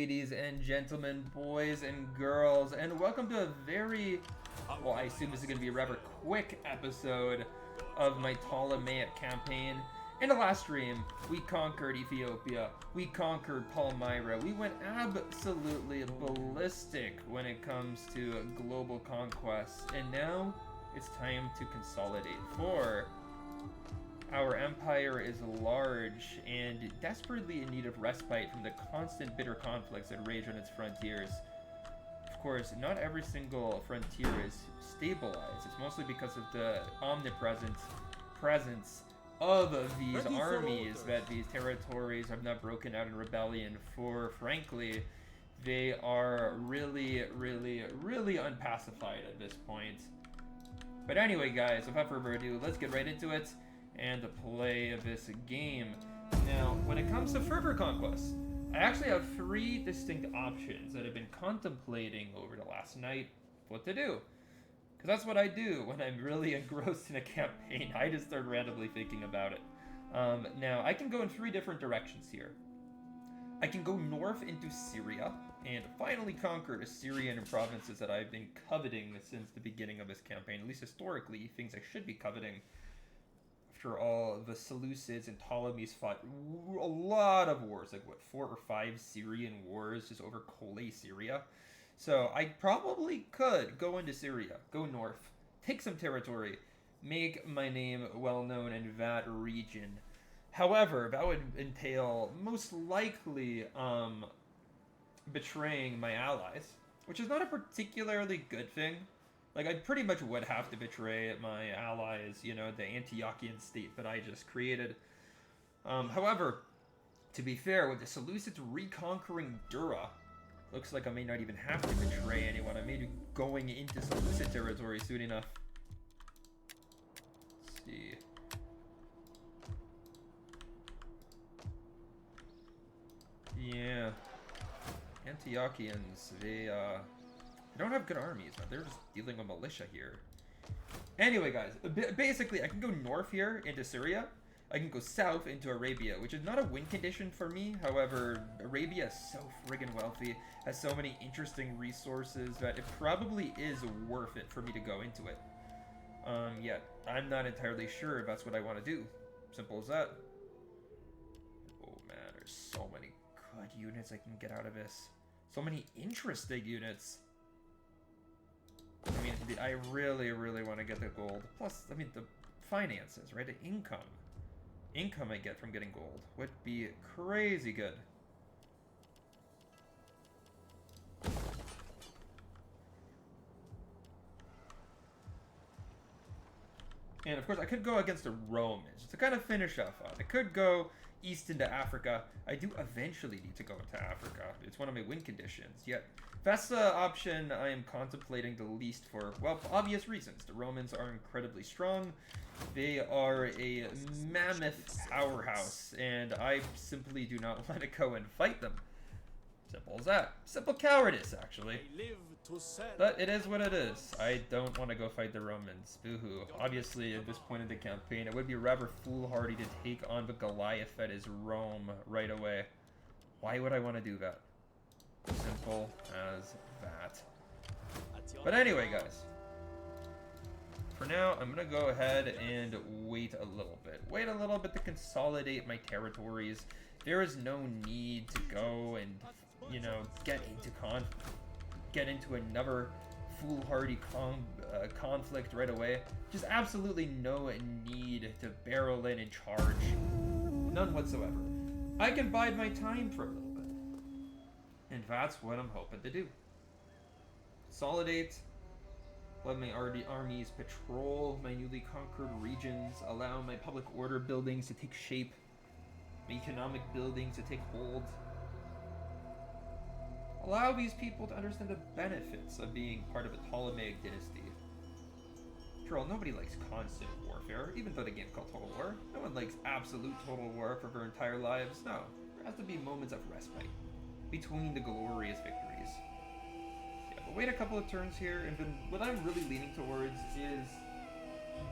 ladies and gentlemen, boys and girls, and welcome to a very, well, I assume this is going to be a rather quick episode of my Ptolemaic campaign. In the last stream, we conquered Ethiopia, we conquered Palmyra, we went absolutely ballistic when it comes to global conquests, and now it's time to consolidate. For our empire is large and desperately in need of respite from the constant bitter conflicts that rage on its frontiers. Of course, not every single frontier is stabilized. It's mostly because of the omnipresent presence of these armies that these territories have not broken out in rebellion, for frankly, they are really unpacified at this point. But anyway, guys, without further ado, let's get right into it and play this game. Now, when it comes to further conquests, I actually have three distinct options that I've been contemplating over the last night what to do. Because that's what I do when I'm really engrossed in a campaign. I just start randomly thinking about it. Now, I can go in three different directions here. I can go north into Syria and finally conquer the Syrian provinces that I've been coveting since the beginning of this campaign. At least historically, things I should be coveting. After all, the Seleucids and Ptolemies fought a lot of wars, like what, 4 or 5 Syrian wars just over Kole, Syria. So I probably could go into Syria, go north, take some territory, make my name well known in that region. However, that would entail most likely betraying my allies, which is not a particularly good thing. Like, I pretty much would have to betray my allies, you know, the Antiochian state that I just created. However, to be fair, with the Seleucids reconquering Dura, looks like I may not even have to betray anyone. I may be going into Seleucid territory soon enough. Let's see. Yeah. Antiochians, they don't have good armies, man. They're just dealing with militia here. Anyway, guys, basically, I can go north here into Syria. I can go south into Arabia, which is not a win condition for me. However, Arabia is so friggin' wealthy, has so many interesting resources that it probably is worth it for me to go into it. Yet, I'm not entirely sure if that's what I want to do. Simple as that. Oh, man, there's so many good units I can get out of this. So many interesting units. I mean, I really want to get the gold. Plus, I mean, the finances, right? The income. Income I get from getting gold would be crazy good. And of course, I could go against the Romans to kind of finish off on. I could go east into Africa. I do eventually need to go into Africa. It's one of my win conditions. Yet, that's the option I am contemplating the least for, well, obvious reasons. The Romans are incredibly strong. They are a mammoth powerhouse, and I simply do not want to go and fight them. Simple as that. Simple cowardice, actually. But it is what it is. I don't want to go fight the Romans. Boo-hoo. Obviously, at this point in the campaign, it would be rather foolhardy to take on the Goliath that is Rome right away. Why would I want to do that? Simple as that. But anyway, guys. For now, I'm going to go ahead and wait a little bit. Wait a little bit to consolidate my territories. There is no need to go and, you know, get into another foolhardy conflict right away. Just absolutely no need to barrel in and charge. None whatsoever. I can bide my time for a little bit. And that's what I'm hoping to do. Consolidate. Let my armies patrol my newly conquered regions. Allow my public order buildings to take shape. My economic buildings to take hold. Allow these people to understand the benefits of being part of a Ptolemaic dynasty. After all, nobody likes constant warfare, even though the game's called Total War. No one likes absolute total war for their entire lives. No, there has to be moments of respite between the glorious victories. Yeah, but wait a couple of turns here, and then what I'm really leaning towards is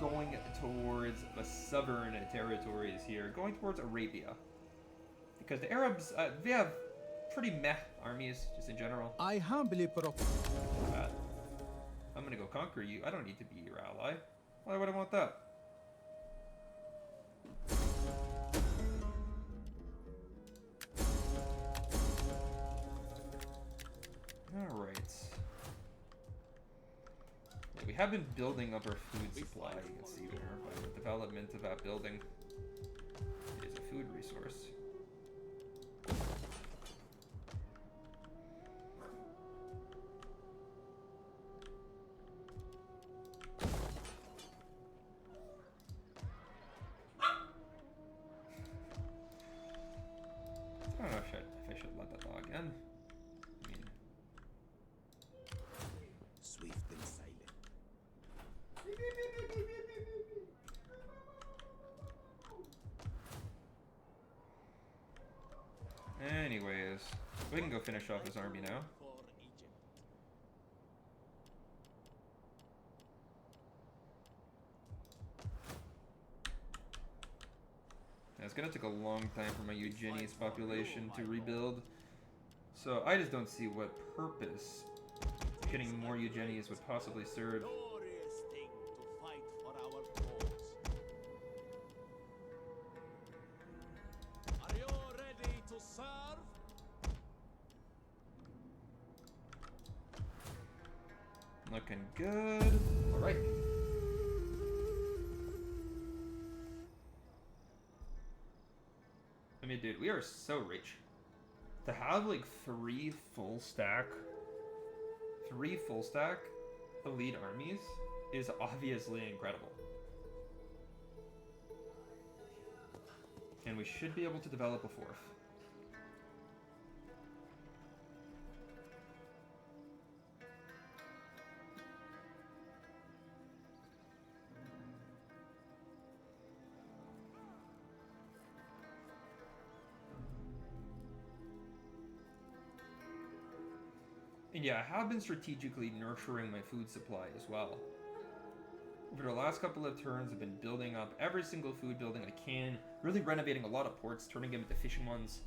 going towards the southern territories here, going towards Arabia. Because the Arabs, they have pretty meh armies, just in general. I humbly I'm gonna go conquer you. I don't need to be your ally. Why would I want that? Alright. Yeah, we have been building up our food supply, you can see there, by the development of that building. It is a food resource. I don't know if I should let that dog in. I mean, swift and silent. anyways, we can go finish off his army now. It's gonna take a long time for my Eugenius population to rebuild, so I just don't see what purpose getting more Eugenius would possibly serve. Are you ready to serve? Looking good. All right. I mean, dude, we are so rich. To have like three full stack elite armies is obviously incredible. And we should be able to develop a fourth. And yeah, I have been strategically nurturing my food supply as well. Over the last couple of turns, I've been building up every single food building I can, really renovating a lot of ports, turning them into fishing ones.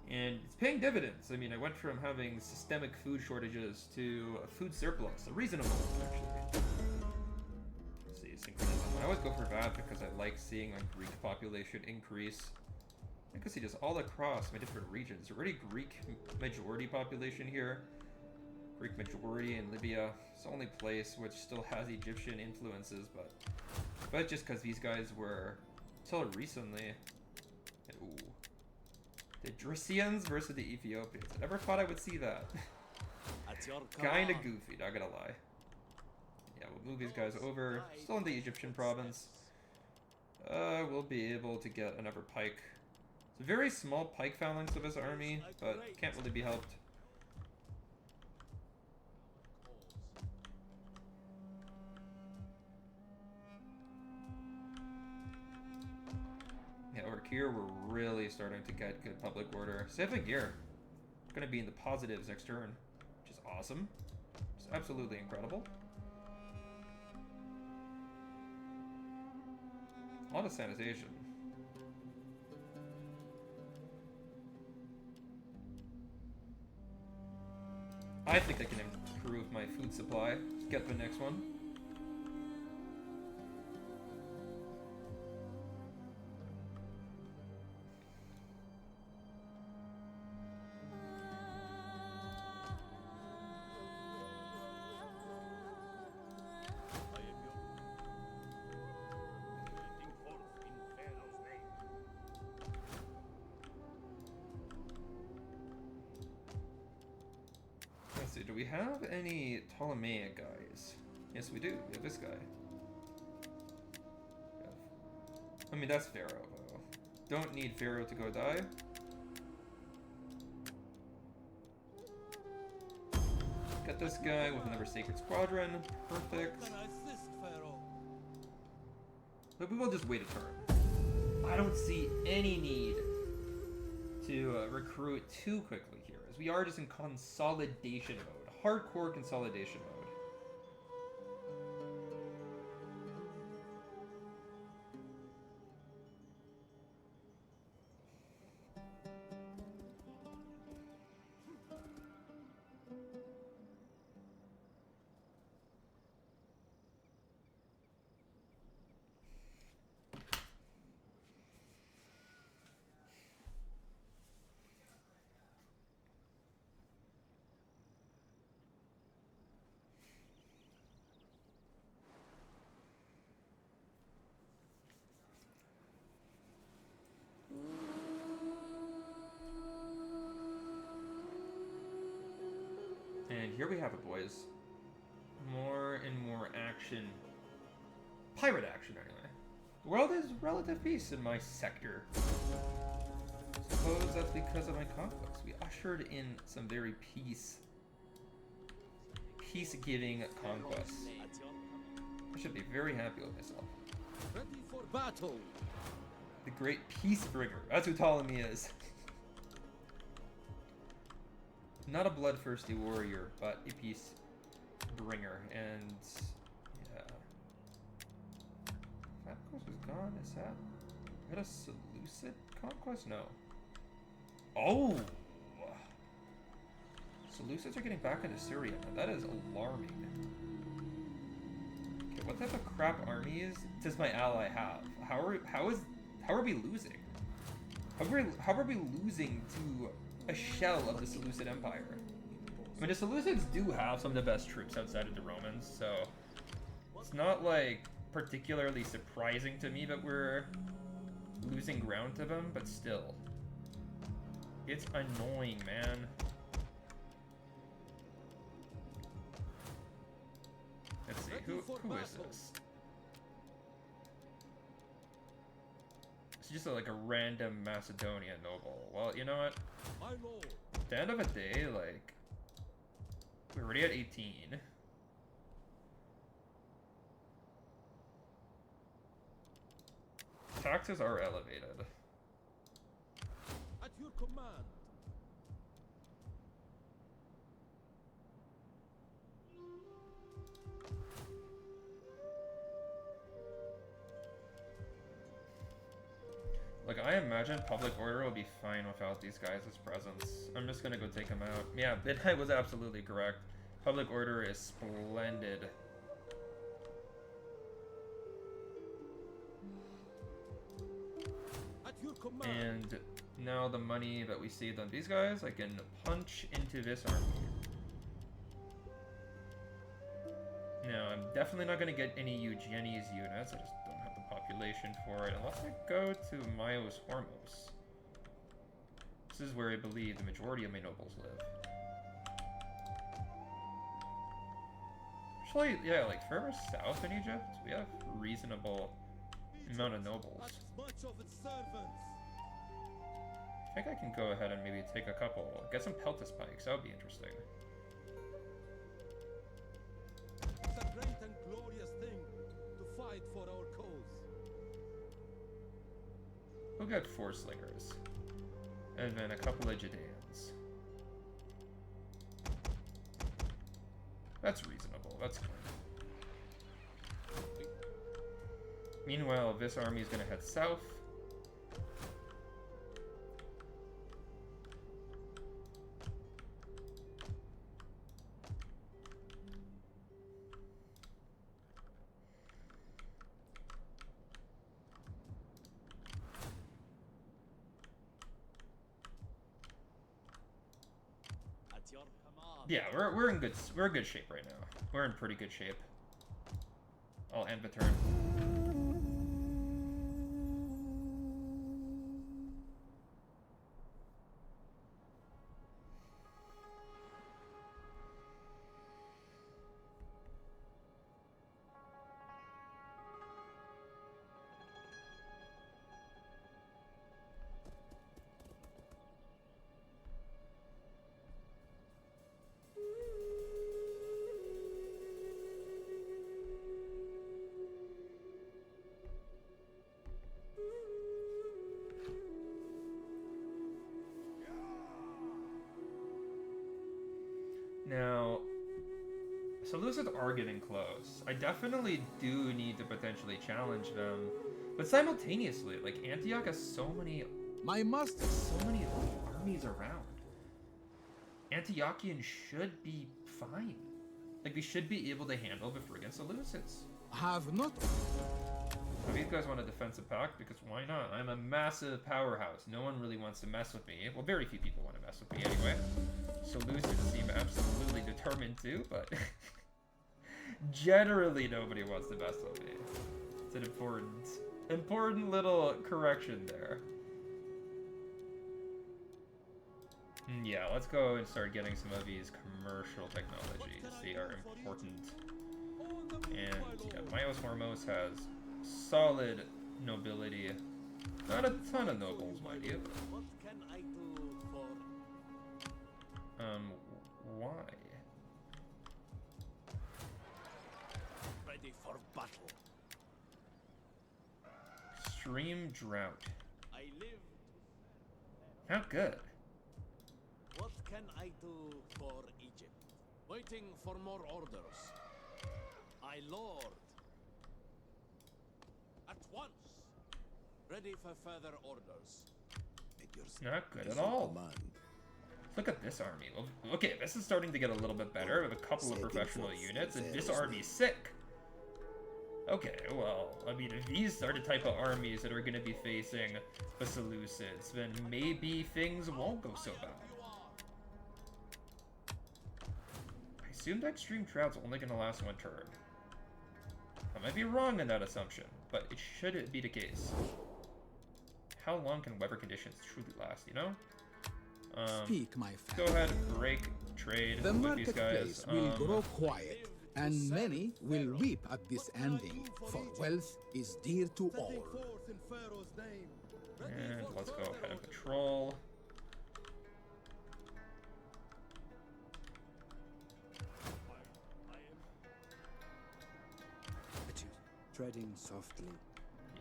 And it's paying dividends. I mean, I went from having systemic food shortages to a food surplus, a reasonable one, actually. Let's see, synchronism. I always go for that because I like seeing my Greek population increase. I can see just all across my different regions. There's already Greek majority population here. Greek majority in Libya. It's the only place which still has Egyptian influences, but just because these guys were till recently. Ooh. The Dricians versus the Ethiopians. I never thought I would see that. Kinda goofy, not gonna lie. Yeah, we'll move these guys over. Still in the Egyptian province. We'll be able to get another pike. It's a very small pike phalanx of his army, but can't really be helped. Yeah, over here we're really starting to get good public order. Civic gear. It's going to be in the positives next turn, which is awesome. It's absolutely incredible. A lot of sanitation. I think I can improve my food supply. Let's get the next one. Let's see, do we have any Ptolemaic guys? Yes, we do. We have this guy. I mean, that's Pharaoh, though. Don't need Pharaoh to go die. Got this guy with another Sacred Squadron. Perfect. But we will just wait a turn. I don't see any need to recruit too quickly here, as we are just in consolidation mode. Hardcore consolidation mode. And here we have it, boys. More and more action. Pirate action, anyway. The world is relative peace in my sector. Suppose that's because of my conquest. We ushered in some very peace-giving conquests. I should be very happy with myself. Ready for battle. The great peace bringer. That's who Ptolemy is. Not a bloodthirsty warrior, but a peace bringer. And yeah, that conquest was gone. Is that a Seleucid conquest? No. Oh, Seleucids are getting back into Syria. Now, that is alarming. Okay, what type of crap armies does my ally have? How are we losing? How are we losing to a shell of the Seleucid Empire? I mean, the Seleucids do have some of the best troops outside of the Romans, so it's not like particularly surprising to me that we're losing ground to them, but still. It's annoying, man. Let's see, who is this? It's just like a random Macedonian noble. Well, you know what? My lord. At the end of the day, like, we're already at 18. Taxes are elevated. At your command. Like, I imagine public order will be fine without these guys' presence. I'm just gonna go take them out. Yeah, Midnight was absolutely correct. Public order is splendid. At your command. And now the money that we saved on these guys, I can punch into this army. Now, I'm definitely not gonna get any Eugenies units. I just don't have the population for it, unless I go to Myos Hormos. This is where I believe the majority of my nobles live. Actually, yeah, like further south in Egypt, we have a reasonable amount of nobles. As much of its servants. I think I can go ahead and maybe take a couple, get some Peltis pikes, that would be interesting. It's a great and glorious thing to fight for our cause. We'll get 4 slingers. And then a couple of Judæans. That's reasonable, that's good. Meanwhile, this army is gonna head south. At your command. Yeah, we're in good shape right now. We're in pretty good shape. I'll end the turn. Now, Seleucids are getting close. I definitely do need to potentially challenge them, but simultaneously, like Antioch has so many armies around. Antiochians should be fine. Like, we should be able to handle the friggin' Seleucids. Have not. Now, these guys want a defensive pact, because why not? I'm a massive powerhouse. No one really wants to mess with me. Well, very few people want to mess with me anyway. Seleucids seem absolutely determined to, but generally nobody wants to mess with me. It's an important little correction there. Yeah, let's go and start getting some of these commercial technologies. They are important. And yeah, Myos Hormos has solid nobility. Not a ton of nobles, mind you. What can I do for... Why? Ready for battle. Extreme drought. I live. How good. What can I do for Egypt? Waiting for more orders. My lord. At once. Ready for further orders. Make your Not good at special all. command. Look at this army. Okay, this is starting to get a little bit better with a couple of professional units, and this army's sick. Okay, well, I mean, if these are the type of armies that are going to be facing the Seleucids, then maybe things won't go so bad. I assume that extreme drought's only going to last one turn. I might be wrong in that assumption, but it should be the case. How long can weather conditions truly last, you know? Speak, my Go friend. ahead, break, trade The with these guys. marketplace will grow quiet, and many will weep at this ending, for wealth is dear to Setting all. forth in Pharaoh's name. Ready And for let's go further ahead and orders. patrol. Treading softly.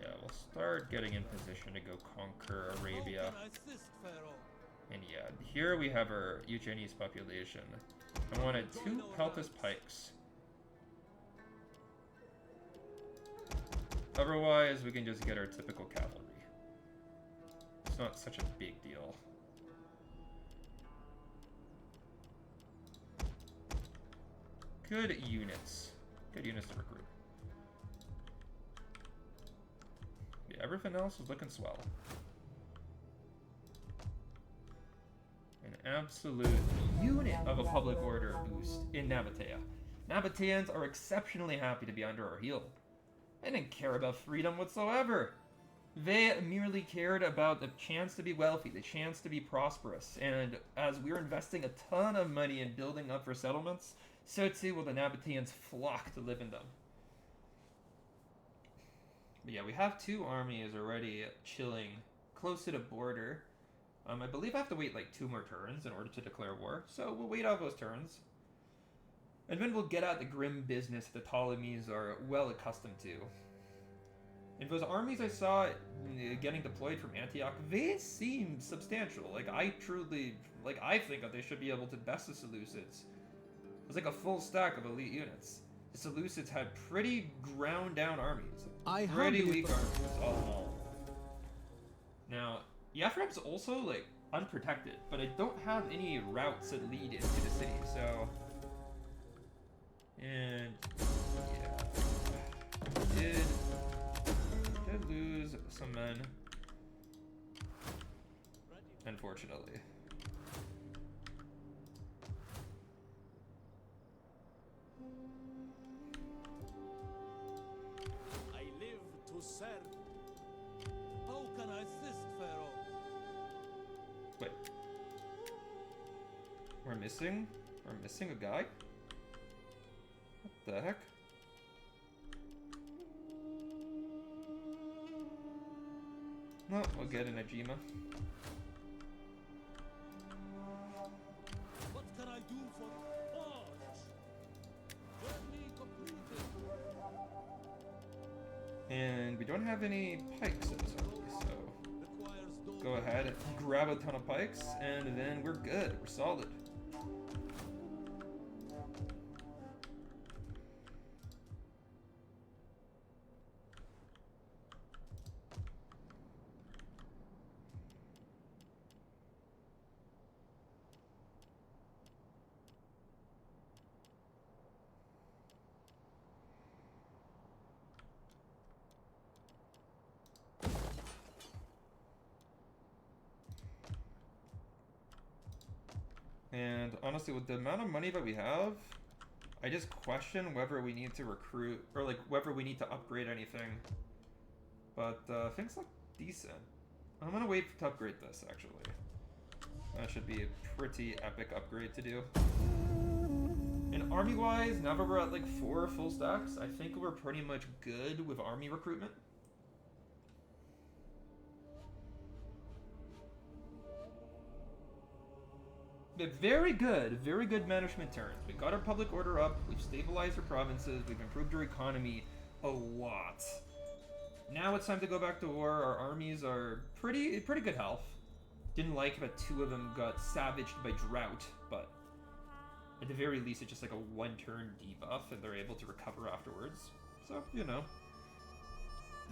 Yeah, we'll start getting in position to go conquer Arabia. How can I assist, Pharaoh? And yeah, here we have our Eugenes population. I wanted 2 Peltas pikes. Otherwise, we can just get our typical cavalry. It's not such a big deal. Good units. Good units to recruit. Yeah, everything else is looking swell. An absolute unit of a public order boost in Nabatea. Nabateans are exceptionally happy to be under our heel. They didn't care about freedom whatsoever. They merely cared about the chance to be wealthy, the chance to be prosperous, and as we're investing a ton of money in building up our settlements, so too will the Nabateans flock to live in them. But yeah, we have 2 armies already chilling close to the border. I believe I have to wait like 2 more turns in order to declare war, so we'll wait out those turns. And then we'll get at the grim business the Ptolemies are well accustomed to. And those armies I saw getting deployed from Antioch, they seem substantial. Like, I think that they should be able to best the Seleucids. It's like a full stack of elite units. The Seleucids had pretty ground down armies. I Pretty humbly weak armies, all in all. Now, Yathrib's also, like, unprotected, but I don't have any routes that lead into the city, so... And... yeah. Did lose some men. Unfortunately. I live to serve. How can I assist, Pharaoh? Wait. We're missing a guy? What the heck? No, we'll get an Ajima. What can I do for March? Journey completed. And we don't have any pikes in this army, so Requires those go ahead, grab a ton of pikes, and then we're good. We're solid. And honestly, with the amount of money that we have, I just question whether we need to recruit, or like whether we need to upgrade anything. But things look decent. I'm gonna wait to upgrade this, actually. That should be a pretty epic upgrade to do. And army-wise, now that we're at like 4 full stacks, I think we're pretty much good with army recruitment. But very good management turns. We got our public order up, we've stabilized our provinces, we've improved our economy a lot. Now it's time to go back to war. Our armies are pretty good health. Didn't like that 2 of them got savaged by drought, but at the very least it's just like a 1-turn debuff and they're able to recover afterwards. So, you know,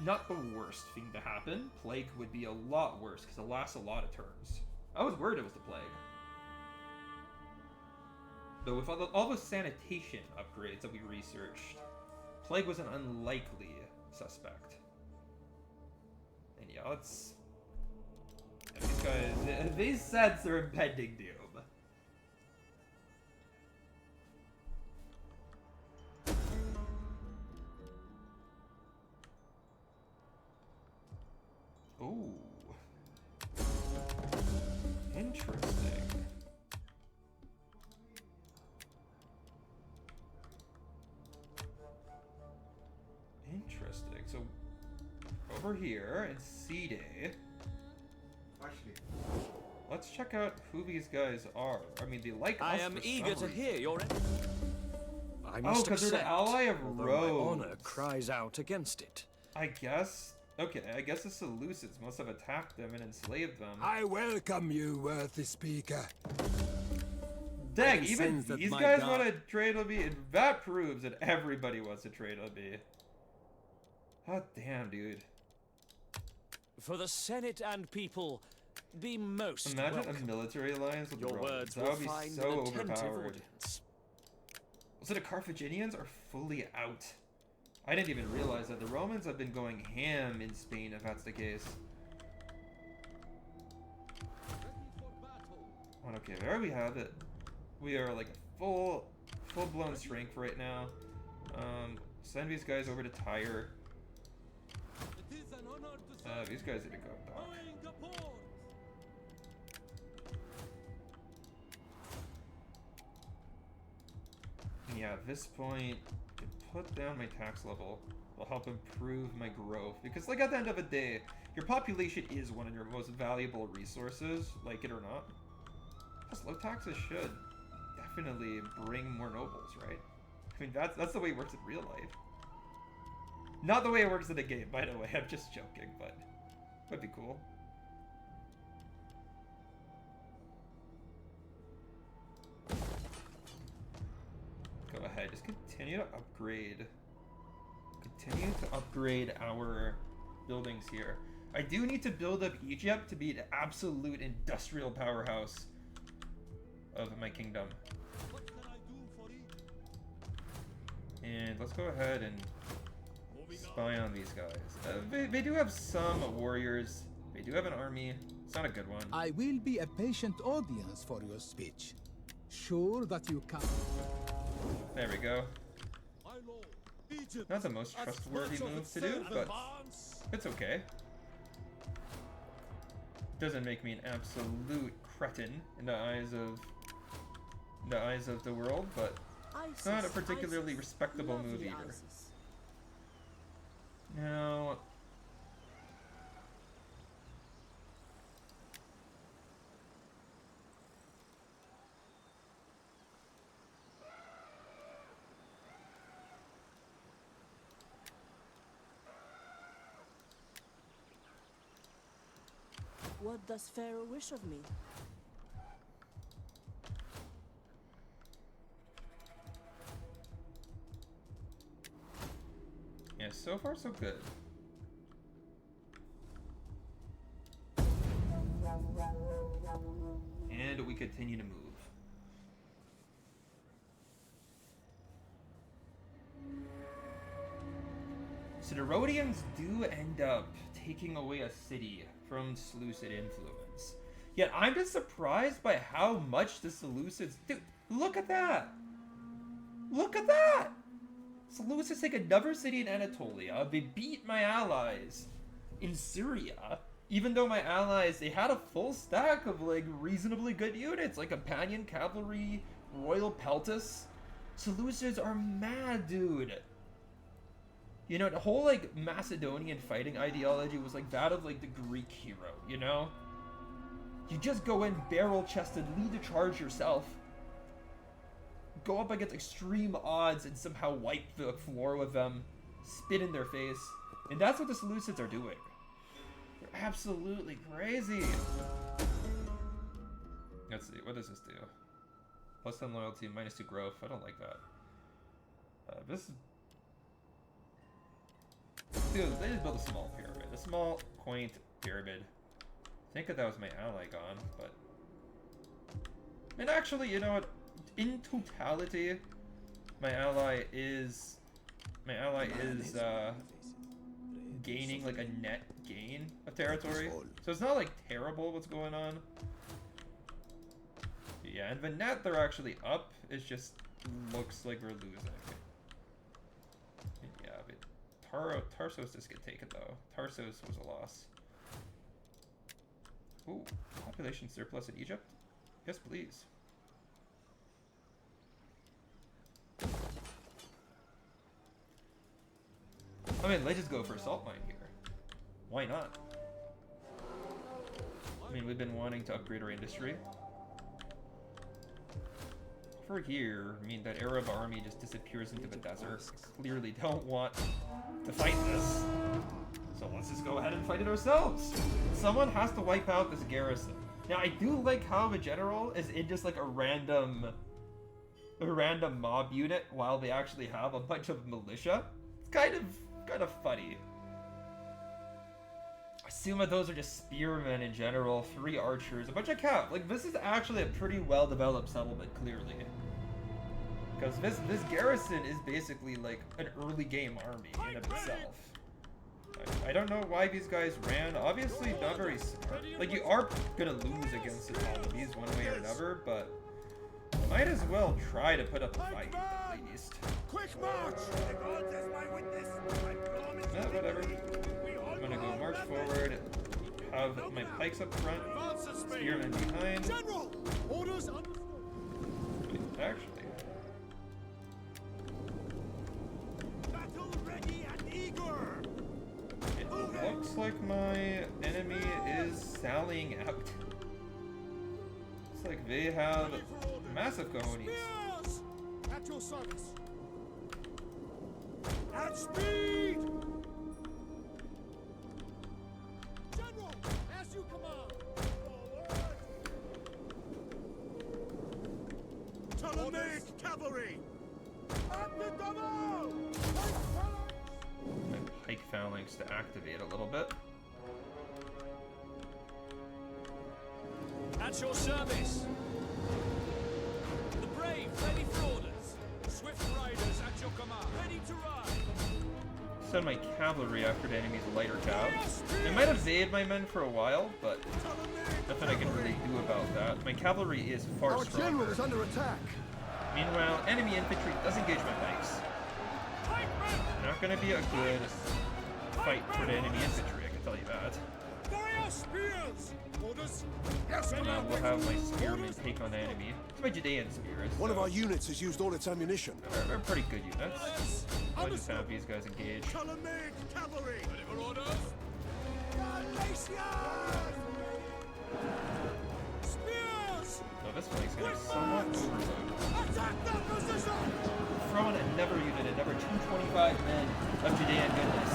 not the worst thing to happen. Plague would be a lot worse because it lasts a lot of turns. I was worried it was the plague. But with all the sanitation upgrades that we researched, plague was an unlikely suspect. And yeah, let's... Yeah, these guys, these sets are impending doom. Ooh. Interesting. Interesting. So, over here in C-Day, let's check out who these guys are. I mean, they like us. I am eager to hear your... I must because they're the ally of Rose. My honor cries out against it. I guess. Okay, I guess the Seleucids must have attacked them and enslaved them. I welcome you, worthy speaker. Dang, I even sense that these my guys God- want to trade with me, and that proves that everybody wants to trade with me. God damn, dude. For the Senate and people, be most Imagine welcome. a military alliance with the Your Romans. words That will would be find so an attentive overpowered. audience. So the Carthaginians are fully out. I didn't even realize that the Romans have been going ham in Spain, if that's the case. Oh, okay, there we have it. We are like full-blown strength right now. Send these guys over to Tyre. These guys need to go back. Yeah, at this point, I can put down my tax level. Will help improve my growth. Because, like, at the end of the day, your population is one of your most valuable resources, like it or not. Plus, low taxes should definitely bring more nobles, right? I mean, that's the way it works in real life. Not the way it works in the game, by the way. I'm just joking, but would be cool. Go ahead, just continue to upgrade. Continue to upgrade our buildings here. I do need to build up Egypt to be an absolute industrial powerhouse of my kingdom. And let's go ahead and spy on these guys. They do have some warriors. They do have an army. It's not a good one. I will be a patient audience for your speech. Sure that you can. There we go. Not the most trustworthy move to do, but it's okay. Doesn't make me an absolute cretin in the eyes of the world, but it's not a particularly respectable move either. Now, What does Pharaoh wish of me? yeah, so far so good. And we continue to move. So the Rhodians do end up taking away a city from Seleucid influence. Yet I'm just surprised by how much the Seleucids... Dude, look at that! Look at that! Seleucids take another city in Anatolia. They beat my allies in Syria. Even though my allies, they had a full stack of like reasonably good units, like companion cavalry, royal peltas. Seleucids are mad, dude. You know, the whole like Macedonian fighting ideology was like that of like the Greek hero, you know? You just go in barrel chested, lead the charge yourself. Go up against extreme odds and somehow wipe the floor with them. Spit in their face. And that's what the Seleucids are doing. They're absolutely crazy. Let's see, what does this do? Plus 10 loyalty, minus 2 growth. I don't like that. This... Dude, they just built a small pyramid. A small, quaint pyramid. I think that was my ally gone, but... And actually, you know what? In totality, my ally is gaining like a net gain of territory. So it's not like terrible what's going on. Yeah, and the net they're actually up. It just looks like we're losing. Yeah, but Tarsos does get taken though. Tarsos was a loss. Ooh, population surplus in Egypt? Yes, please. I mean, let's just go for a salt mine here. Why not? I mean, we've been wanting to upgrade our industry. For here, I mean, that Arab army just disappears into the desert. Clearly don't want to fight this. So let's just go ahead and fight it ourselves. Someone has to wipe out this garrison. Now, I do like how the general is in just like a random mob unit while they actually have a bunch of militia. It's kind of funny. I assume that those are just spearmen in general, 3 archers, a bunch of cav. Like, this is actually a pretty well-developed settlement, clearly. Because this garrison is basically like an early game army in of itself. I don't know why these guys ran. Obviously not very smart. Like, you are gonna lose against the Ptolemies one way or another, but might as well try to put up a fight at least. Quick march! No, whatever. I'm gonna go march forward, have my pikes up front, spearmen behind. General! Orders Wait, actually. battle ready and eager! It looks like my enemy is sallying out. Looks like they have massive cojones. Spears! At your service. At speed! General, as you command. Forward! Ptolemaic cavalry! At the double! My pike phalanx to activate a little bit. At your service! The brave, ready for orders! Swift riders at your command! Ready to ride! Send my cavalry after the enemy's lighter cav. I might evade my men for a while, but nothing I can really do about that. My cavalry is far stronger. under attack. Meanwhile, enemy infantry does engage my pikes. Not gonna be a good fight for the enemy infantry, I can tell you that. Fire spears! Orders! We'll have my spearmen take on the enemy. It's my Judean spears. One of so our units has used all its ammunition. they're pretty good units. I'll just have these guys engage. Ptolemaic cavalry! Ready for orders? Spears! So this flank's gonna be somewhat overload. Attack that position! Throw in another unit, another 225 men of Judean goodness.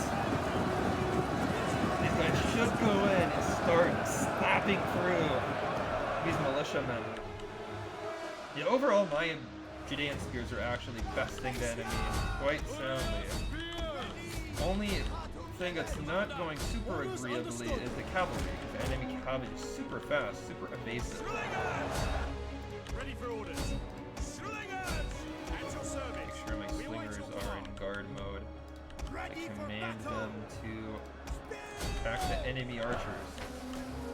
These guys should go in and start slapping through these militiamen. Yeah, overall, my Judean spears are actually besting the enemy quite soundly. Only thing that's not going super agreeably is the cavalry. The enemy cavalry is super fast, super evasive. Ready for orders! Slingers! At your service! Make sure my slingers are in guard mode. I command them to attack the enemy archers.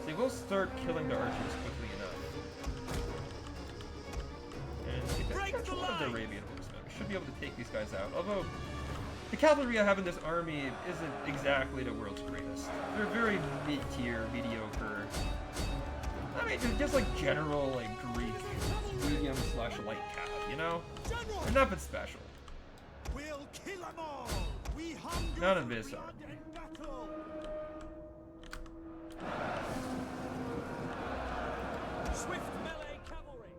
They will start killing the archers quickly enough. And we can catch one of the Arabian horsemen. We should be able to take these guys out. Although, The cavalry I have in this army isn't exactly the world's greatest. They're very mid-tier, mediocre. I mean, they're just like general, like Greek, medium/light cav, you know? They're nothing special. We'll kill them all. We hunger None of for this blood army. and battle. Swift melee cavalry.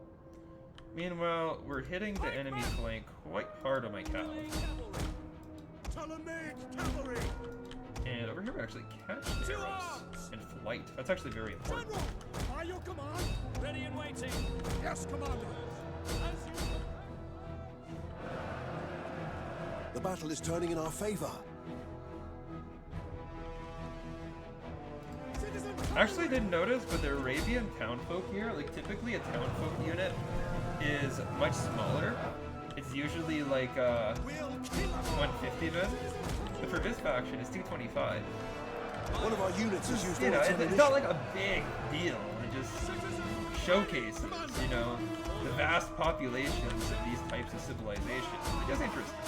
Meanwhile, we're hitting the enemy flank quite hard on my cav. Ptolemaic cavalry. And over here we actually catch the arrows in flight. That's actually very important. General, by your command. Ready and waiting. Yes, Commander. As you... The battle is turning in our favor. Citizen Actually didn't notice, but the Arabian townfolk here, like typically a townfolk unit is much smaller. It's usually like we'll kill them all. 150 men, but for this faction it's 225. One of our units has used You all know, its it's ammunition. not like a big deal. It just showcases, you know, the vast populations of these types of civilizations. It's just interesting.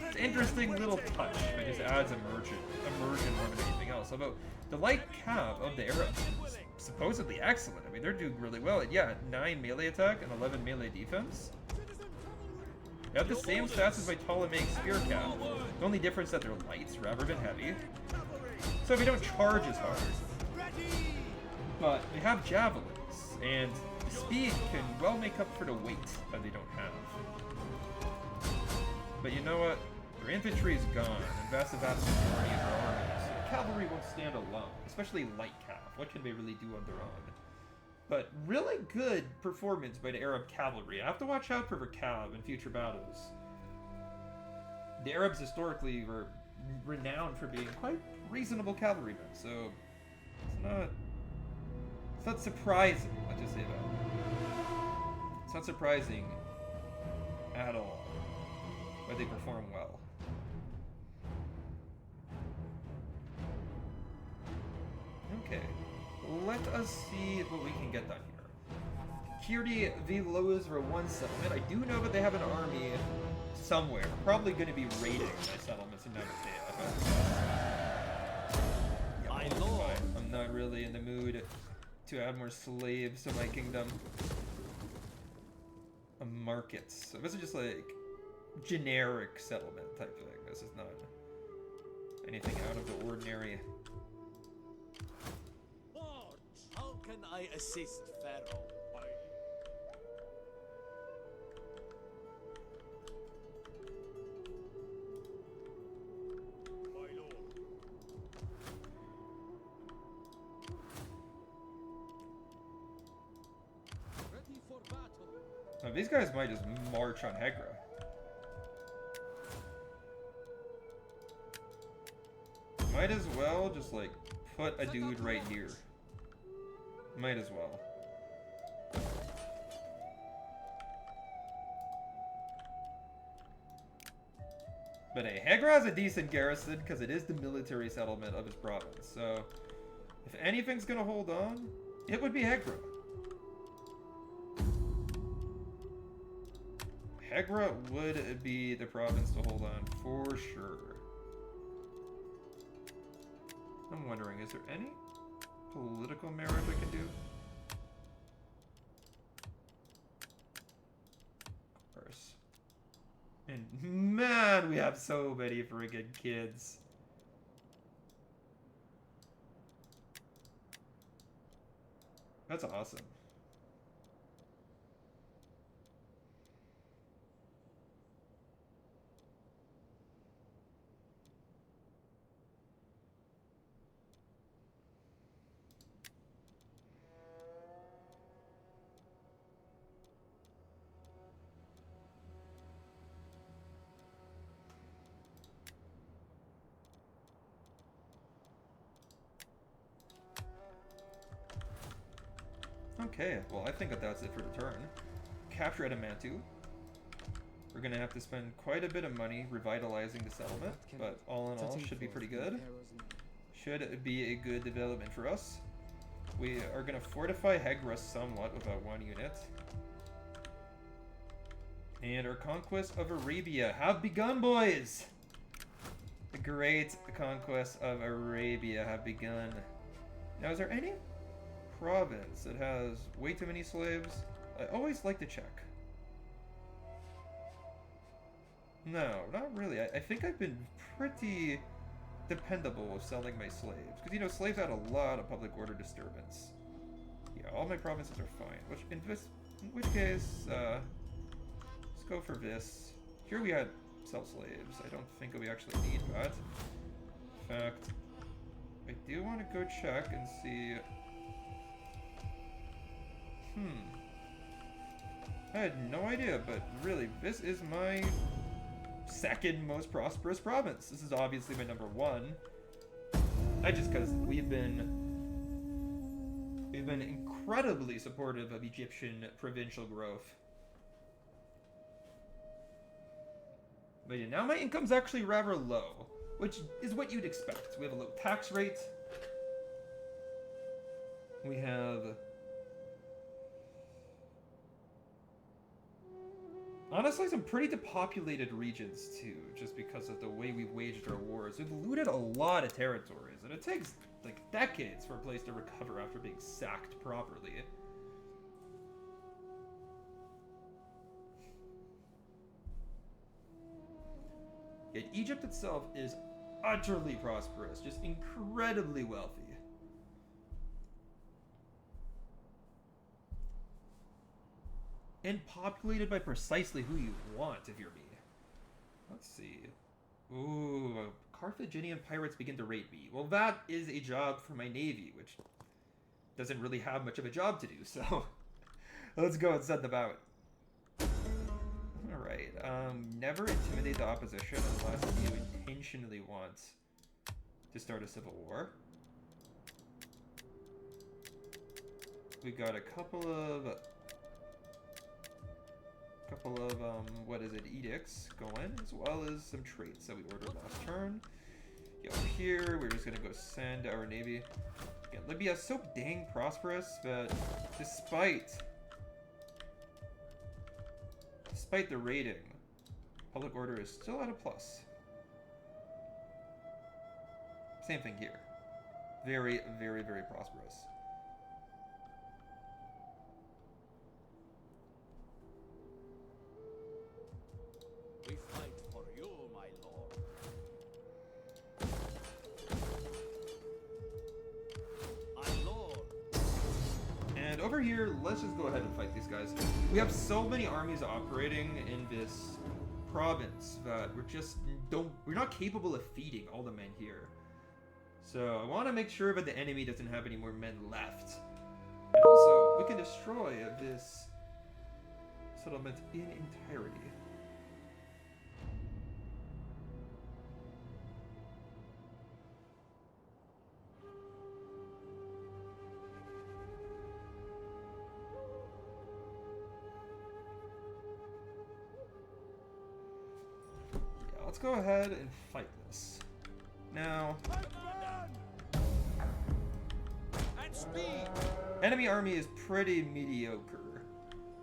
It's an interesting little touch. It just adds immersion more than anything else. Although the light cav of the Arabs is supposedly excellent. I mean, they're doing really well. Yeah, 9 melee attack and 11 melee defense. They have the same stats as my Ptolemaic spear cav. The only difference is that they're lights rather than heavy. So they don't charge as hard. But they have javelins, and the speed can well make up for the weight that they don't have. But you know what? Their infantry is gone, and vast majority of their army. So cavalry won't stand alone, especially light cav. What can they really do on their own? But really good performance by the Arab cavalry. I have to watch out for their cav in future battles. The Arabs historically were renowned for being quite reasonable cavalrymen, so it's not surprising, let's just say that. It's not surprising at all, but they perform well. Okay, let us see what we can get done here. Kirti Velos for one settlement. I do know that they have an army somewhere. Probably going to be raiding my settlements in Nabatea. My lord. I'm not really in the mood to add more slaves to my kingdom. Markets. So this is just like generic settlement type thing. This is not anything out of the ordinary. Lord, how can I assist Pharaoh? Ready for battle. Now, these guys might just march on Hegra. Might as well just like put a dude right here. Might as well. But hey, Hegra has a decent garrison because it is the military settlement of his province. So if anything's gonna hold on, it would be Hegra. Hegra would be the province to hold on for sure. I'm wondering, is there any political merit we can do? Of course. And man, we have so many friggin' kids. That's awesome. Okay, well, I think that that's it for the turn. Capture Adamantu. We're gonna have to spend quite a bit of money revitalizing the settlement, but all in all, should be pretty good. Should be a good development for us. We are gonna fortify Hegra somewhat with that one unit. And our conquest of Arabia have begun, boys! great conquests of Arabia have begun. Now, is there any province that has way too many slaves? I always like to check. No, not really. I think I've been pretty dependable with selling my slaves. Because, you know, slaves add a lot of public order disturbance. Yeah, all my provinces are fine. In which case, let's go for this. Here we had sell slaves. I don't think we actually need that. In fact, I do want to go check and see... I had no idea, but really, this is my second most prosperous province. This is obviously my number one. Because we've been incredibly supportive of Egyptian provincial growth. But yeah, now my income's actually rather low, which is what you'd expect. We have a low tax rate. We have... honestly, some pretty depopulated regions, too, just because of the way we've waged our wars. We've looted a lot of territories, and it takes, like, decades for a place to recover after being sacked properly. Yet Egypt itself is utterly prosperous, just incredibly wealthy. And populated by precisely who you want, if you're me. Let's see. Ooh, Carthaginian pirates begin to raid me. Well, that is a job for my navy, which doesn't really have much of a job to do, so let's go and send them out. Alright, never intimidate the opposition unless you intentionally want to start a civil war. We got a couple of edicts going, as well as some traits that we ordered last turn. Yeah, over here, we're just gonna go send our navy. Yeah, Libya is so dang prosperous that despite the rating, public order is still at a plus. Same thing here. Very, very, very prosperous. We fight for you, my lord. My lord. And over here, let's just go ahead and fight these guys. We have so many armies operating in this province that we're not capable of feeding all the men here. So I want to make sure that the enemy doesn't have any more men left. And also, we can destroy this settlement in entirety. Let's go ahead and fight this. Now, enemy army is pretty mediocre.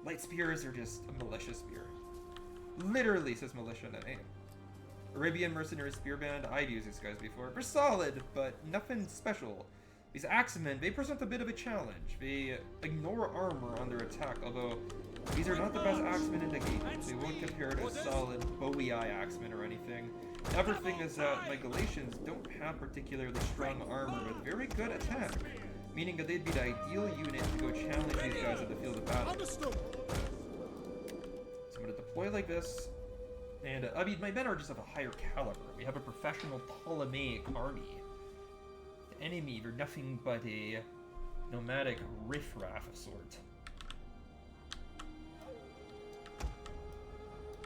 Light spears are just a militia spear. Literally says militia in the name. Arabian mercenary spear band, I've used these guys before. They're solid, but nothing special. These axemen, they present a bit of a challenge. They ignore armor on their attack, although these are not the best axemen in the game. They won't compare to a solid Bowie Eye axemen or anything. The other thing is that my Galatians don't have particularly strong armor, but very good attack, meaning that they'd be the ideal unit to go challenge these guys at the field of battle. So I'm going to deploy like this, and I mean, my men are just of a higher caliber. We have a professional Ptolemaic army. The enemy, they're nothing but a nomadic riffraff of sort.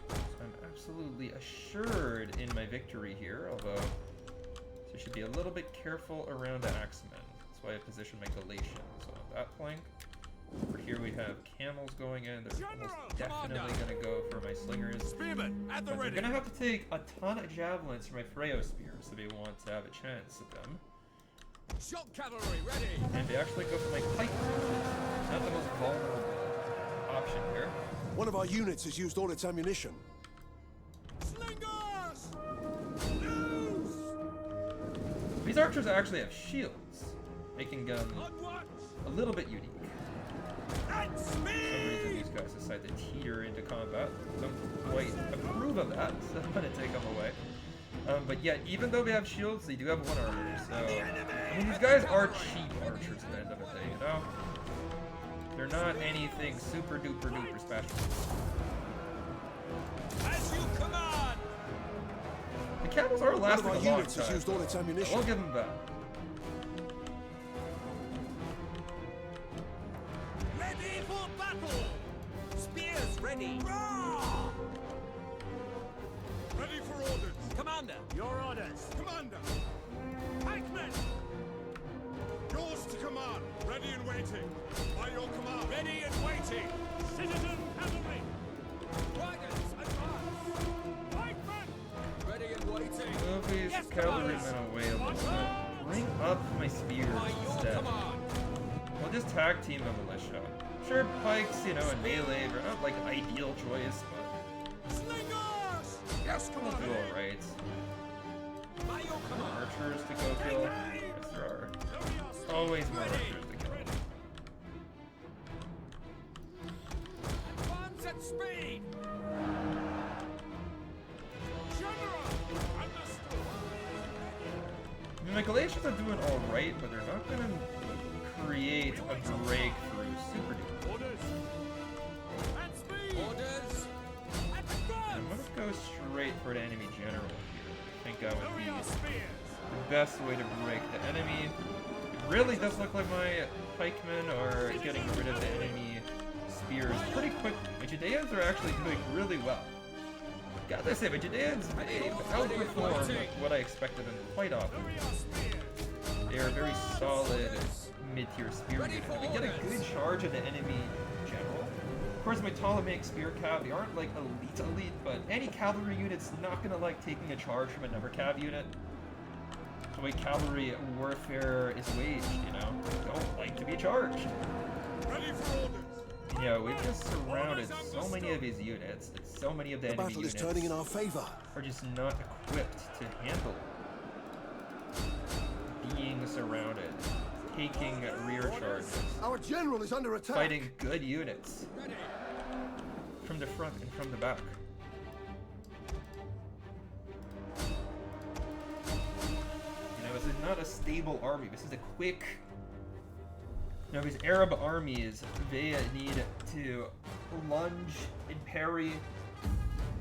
I'm absolutely assured in my victory here, although so I should be a little bit careful around the axemen. That's why I position my Galatians on that flank. Over here we have camels going in. They're almost definitely going to go for my slingers. Spearmen at the But they're ready. going to have to take a ton of javelins for my Freyo spears if they want to have a chance at them. Shock cavalry ready. And they actually go for my pike, not the most vulnerable option here. One of our units has used all its ammunition. Slingers! Loose! These archers actually have shields, making them a little bit unique. For some reason, these guys decide to teeter into combat. Don't quite approve of that, so I'm gonna take them away. But yeah, even though they have shields, they do have one armor. So, I mean, these guys are cheap archers at the end of the day, you know? They're not anything super duper duper special. As you command. The camels are lasting a One of our long units has time. used all its ammunition. We'll give them that. Ready for battle. Spears ready. Roar! Ready for orders. Commander, your orders. Commander, Pikemen, yours to command. Ready and waiting. By your command. ready and waiting. Citizen cavalry. Wagons, advance. Pikemen, ready and waiting. Move these Yes, cavalrymen Commander. away a little bit. Bring up my spears By your instead. command. We'll just tag team the militia. Sure, pikes, you know, and melee are not like ideal choice, but Slingers. Yes, we'll do Commander. alright. By your command. Archers to go kill. Yes, there are. Always more archers to kill. Advance at speed. General, understood. I mean, my Galatians are doing alright, but they're not gonna create a breakthrough super duper. Orders. At speed. Orders. At the I'm guns. gonna go straight for the enemy general here. I think that would Lower be your spears. the best way to break the enemy. It really does look like my pikemen are getting rid of the enemy spears pretty quickly. My Judeans are actually doing really well. Gotta say, my Judeans, they outperform what I expected them quite often. Lower your spears. They are very solid mid-tier spear unit. We get a good charge of the enemy general. Of course, my Ptolemaic spear cav, they aren't like elite, but any cavalry unit's not gonna like taking a charge from another cav unit. The way cavalry warfare is waged, you know, don't like to be charged. Ready for orders. You know, we've just surrounded so many of these units, that so many of the The enemy battle is units turning in our favor. are just not equipped to handle being surrounded, taking rear charges, Our general is under attack. fighting good units from the front and from the back. You know, this is not a stable army. This is a quick. You know, these Arab armies, they need to lunge and parry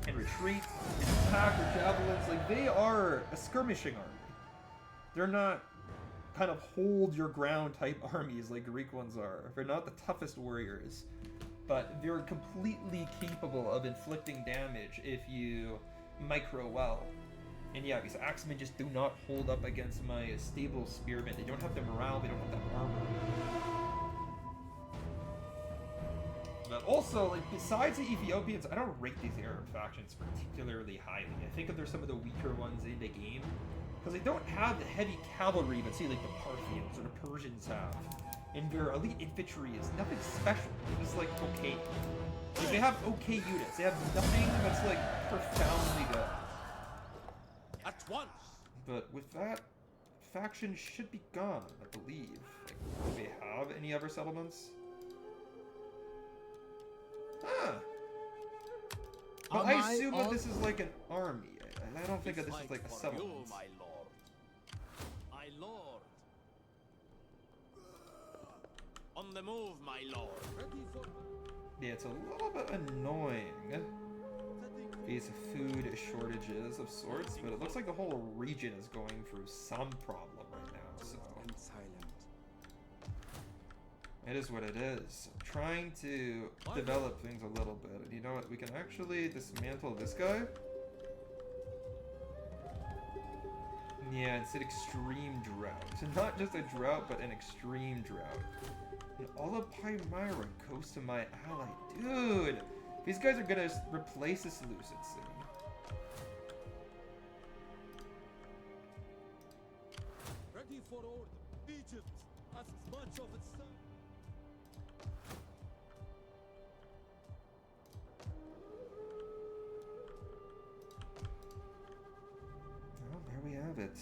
and retreat and attack with javelins. Like, they are a skirmishing army. They're not kind of hold your ground type armies like Greek ones are. They're not the toughest warriors, but they're completely capable of inflicting damage if you micro well. And yeah, these axemen just do not hold up against my stable spearmen. They don't have the morale, they don't have the armor. But also, like, besides the Ethiopians, I don't rate these Arab factions particularly highly. I think that they're some of the weaker ones in the game, because they don't have the heavy cavalry that, say, like, the Parthians or the Persians have. And their elite infantry is nothing special. They're just, like, okay. Like, they have okay units. They have nothing that's, like, profoundly good. At once. But with that, faction should be gone, I believe. Like, do they have any other settlements? Huh. But I assume that this is like an army. I don't think that this is like a For settlement. you, my lord. My lord. On the move, my lord. Yeah, it's a little bit annoying. These food shortages of sorts, but it looks like the whole region is going through some problem right now, so. It is what it is. I'm trying to develop things a little bit. And you know what? We can actually dismantle this guy. Yeah, it's an extreme drought. So not just a drought, but an extreme drought. And all of Palmyra goes to my ally. Dude! These guys are gonna replace this Lucency. Ready for order. Egypt asks much of its son. Well, there we have it.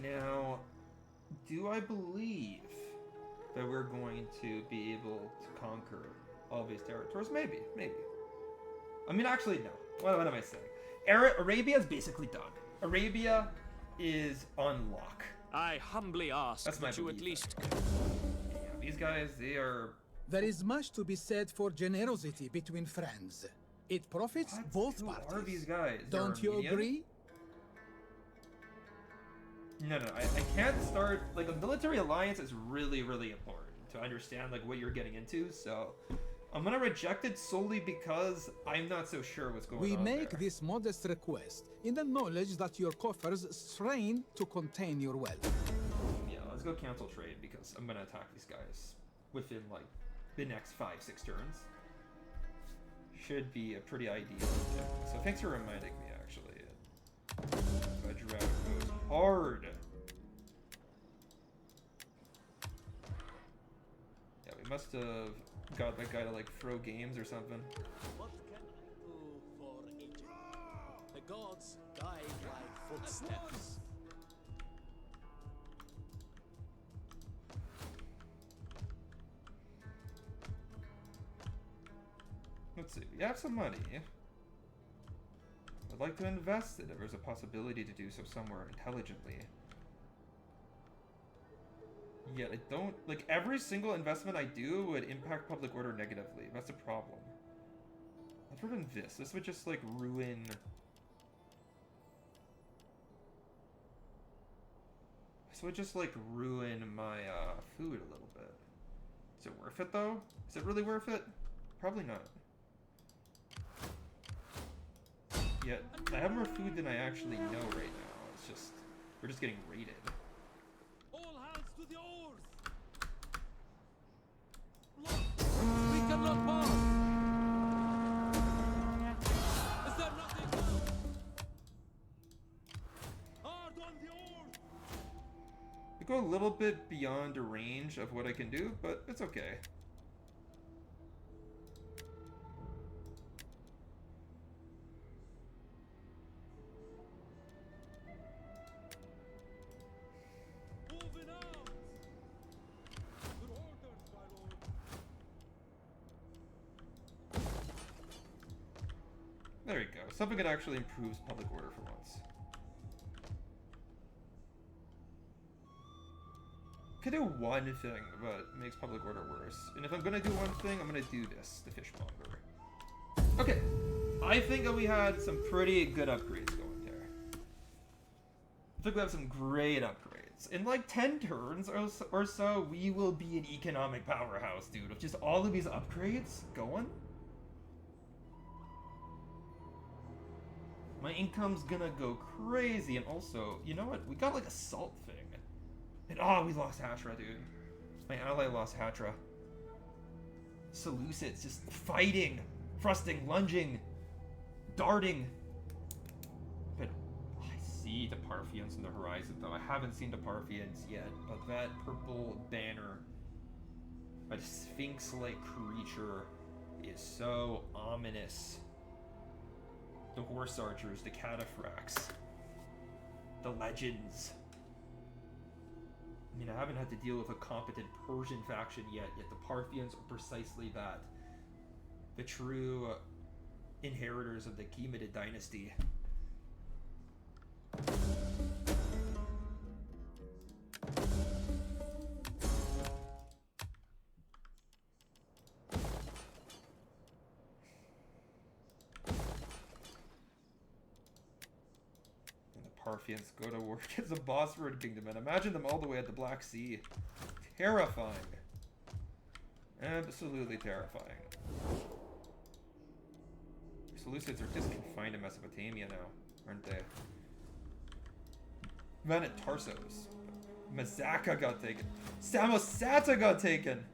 Now, do I believe that we're going to be able to conquer all these territories? Maybe, maybe. I mean, actually, no. What am I saying? Arabia is basically done. Arabia is on lock. I humbly ask That's my that you at belief. least... Yeah, these guys, they are... There is much to be said for generosity between friends. It profits What? both Who parties. are these guys? They're Don't you Armenian? agree? No, I can't start... Like, a military alliance is really, really important to understand, like, what you're getting into, so... I'm gonna reject it solely because I'm not so sure what's going We on make there. this modest request in the knowledge that your coffers strain to contain your wealth. Yeah, let's go cancel trade because I'm gonna attack these guys within, like, the next 5-6 turns. Should be a pretty ideal. So thanks for reminding me, actually. Fudge route goes hard. Yeah, we must have got that guy to, like, throw games or something. What can I do for Egypt? The gods guide my footsteps. Let's see, we have some money. I'd like to invest it if there's a possibility to do so somewhere intelligently. Yet I don't... Like, every single investment I do would impact public order negatively. That's a problem. Other than this, this would just, like, ruin... This would just, like, ruin my, food a little bit. Is it worth it, though? Is it really worth it? Probably not. Yet, I have more food than I actually know right now. It's just... We're just getting raided. All hands to the oars! We cannot pass! Is there nothing else? Hard on the oars! We go a little bit beyond the range of what I can do, but it's okay. Moving out! Good orders, my lord. There you go. Something that actually improves public order for once. Could do one thing, but makes public order worse. And if I'm gonna do one thing, I'm gonna do this, the fishmonger. Okay. I think that we had some pretty good upgrades going there. I think we have some great upgrades. In like 10 turns or so, we will be an economic powerhouse, dude. With just all of these upgrades going. My income's gonna go crazy, and also, you know what? We got like a salt thing. And oh, we lost Hatra, dude. My ally lost Hatra. Seleucids just fighting, thrusting, lunging, darting. But I see the Parthians on the horizon, though. I haven't seen the Parthians yet, but that purple banner, a sphinx-like creature, is so ominous. The horse archers, the cataphracts, the legends. I mean, I haven't had to deal with a competent Persian faction yet the Parthians are precisely that. The true inheritors of the Achaemenid dynasty. Parthians go to war against the Bosphorus Kingdom, and imagine them all the way at the Black Sea. Terrifying. Absolutely terrifying. Seleucids are just confined to Mesopotamia now, aren't they? Man at Tarsos. Mazaka got taken. Samosata got taken!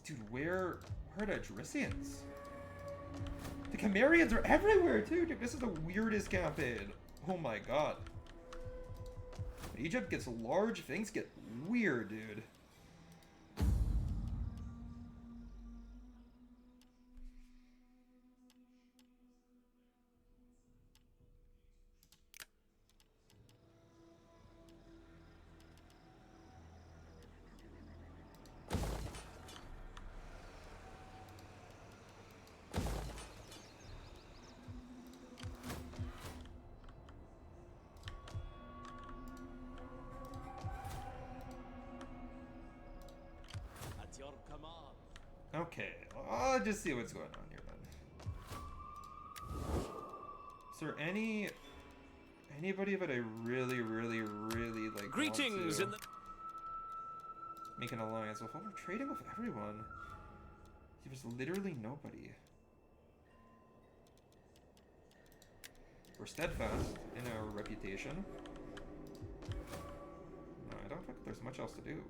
Dude, where are the Adricians? The Cimmerians are everywhere, too! Dude, this is the weirdest campaign. Oh my god. When Egypt gets large, things get weird, dude. Okay, I'll just see what's going on here then. Is there anybody that I really like? Greetings in the make an alliance with? Well, we're trading with everyone. There's literally nobody. We're steadfast in our reputation. No, I don't think there's much else to do.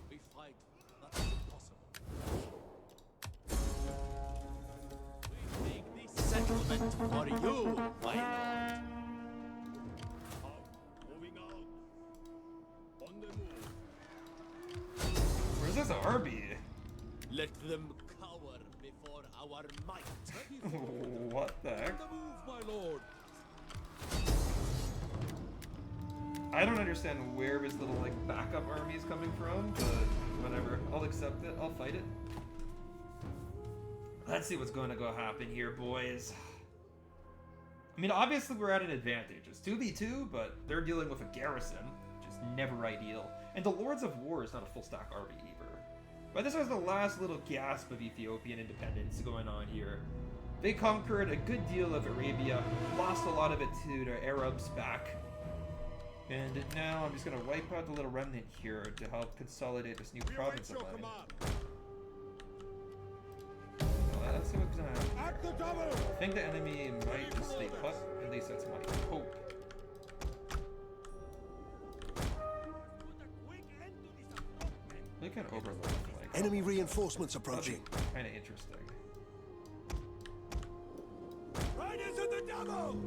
We fight. That's impossible. We make this settlement for you, my lord. Moving out. On the move. Where's this army? Let them cower before our might. What the heck? On the move, my lord. I don't understand where his little like backup army is coming from, but whatever. I'll accept it. I'll fight it. Let's see what's going to go happen here, boys. I mean, obviously we're at an advantage. It's 2v2, but they're dealing with a garrison, which is never ideal. And the Lords of War is not a full stack army either. But this was the last little gasp of Ethiopian independence going on here. They conquered a good deal of Arabia, lost a lot of it to the Arabs back. And now I'm just going to wipe out the little remnant here to help consolidate this new province of mine. Let's see what's going to happen. I think the enemy might just stay put, at least that's my hope. Look at overload. Like, Enemy reinforcements approaching. Kind of interesting. Riders of the double!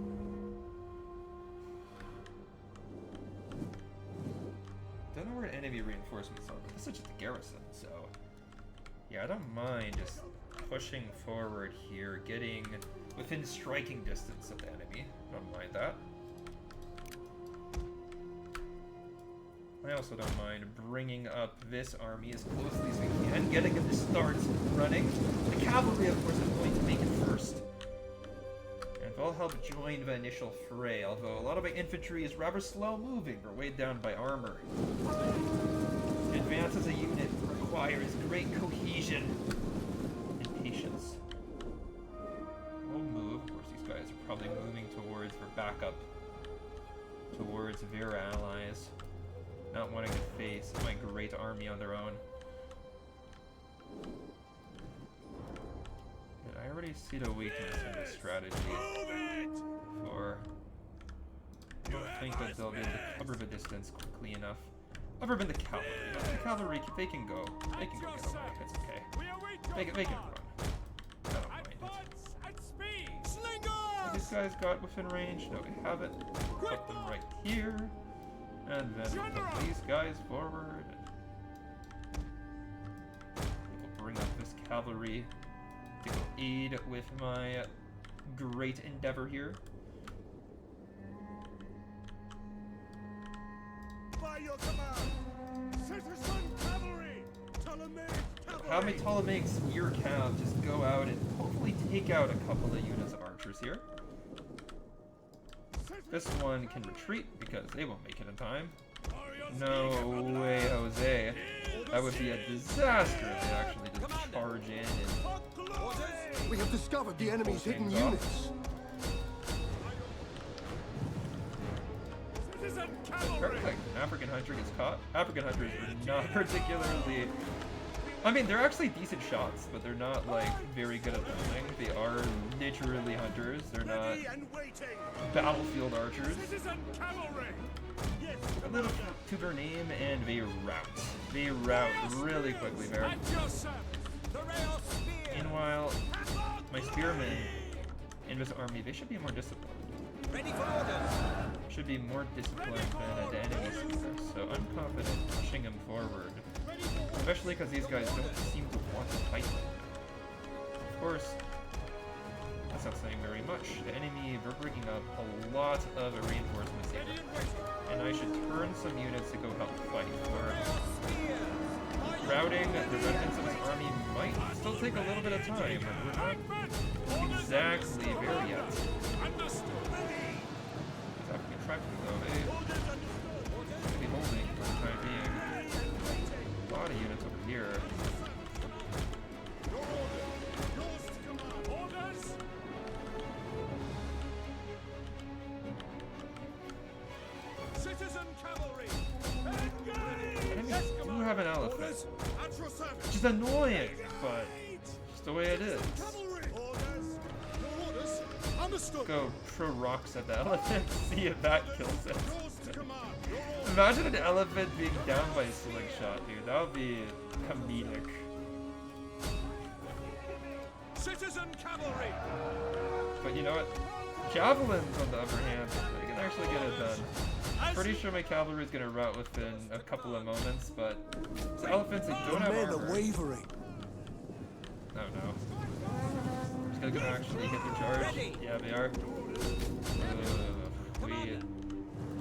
Don't know where enemy reinforcements are, but this is just a garrison, so yeah, I don't mind just pushing forward here, getting within striking distance of the enemy. I don't mind that. I also don't mind bringing up this army as closely as we can, getting them to start running. The cavalry, of course, is going to make it first. And they'll help join the initial fray, although a lot of my infantry is rather slow moving or weighed down by armor. Advance as a unit requires great cohesion and patience. We'll move. Of course, these guys are probably moving towards for backup, towards their allies. Not wanting to face my great army on their own. And I already see the weakness in this strategy. For I don't think that they'll be able to cover the distance quickly enough. Other than the cavalry. You know, the cavalry, they can go. They can go get away. It's okay. They can run. I don't mind it. Have these guys got within range? No, they haven't. Put them right here. And then we'll put these guys forward. We'll bring up this cavalry to aid with my great endeavor here. By your command, citizen cavalry, Ptolemaic cavalry. Have my Ptolemaic spear cav just go out and hopefully take out a couple of units of archers here. This one can retreat because they won't make it in time. No way, Jose. That would be a disaster if they actually just charge in and We have discovered the enemy's hidden things off. units. Perfect. African hunter gets caught. African hunters are not particularly... I mean, they're actually decent shots, but they're not, like, very good at hunting. They are literally hunters. They're not battlefield archers. A little to their name, and they rout. They rout really quickly there. Meanwhile, my spearmen in this army, they should be more disciplined. Ready for orders. Should be more disciplined than the enemy's spears, so I'm confident pushing them forward. Especially because these guys don't seem to want to fight right now. Of course, That's not saying very much. The enemy, they're bringing up a lot of reinforcements here. And I should turn some units to go help fight. Where routing the remnants of his army might still take a little bit of time. We're not exactly there yet. Exactly tracking though. They should be holding for the time being. A lot of units over here. Enemies do have an elephant, which is annoying, but just the way it is. Go throw rocks at the elephant, see if that kills it. Imagine an elephant being down by a slingshot, dude. That would be comedic. Citizen cavalry! But you know what? Javelins, on the other hand, they can actually get it done. Pretty sure my cavalry is going to rout within a couple of moments, but the elephants, they don't have Men armor. are wavering. Oh no. They're going to actually hit the charge. Yeah, they are.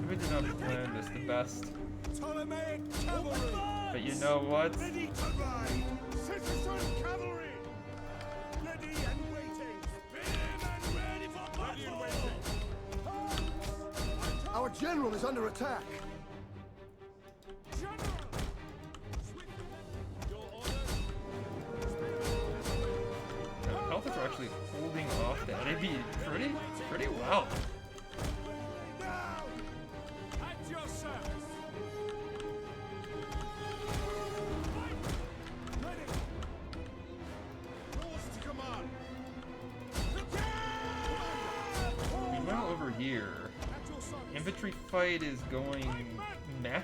We did not plan this the best. Ptolemaic cavalry! But you know what? Ready to ride! Citizen cavalry! Ready and waiting! Ready for battle! Our general is under attack! The Celtics are actually holding off the enemy pretty well. At your service! Ready! Yours to command! Meanwhile, over here, infantry fight is going meh.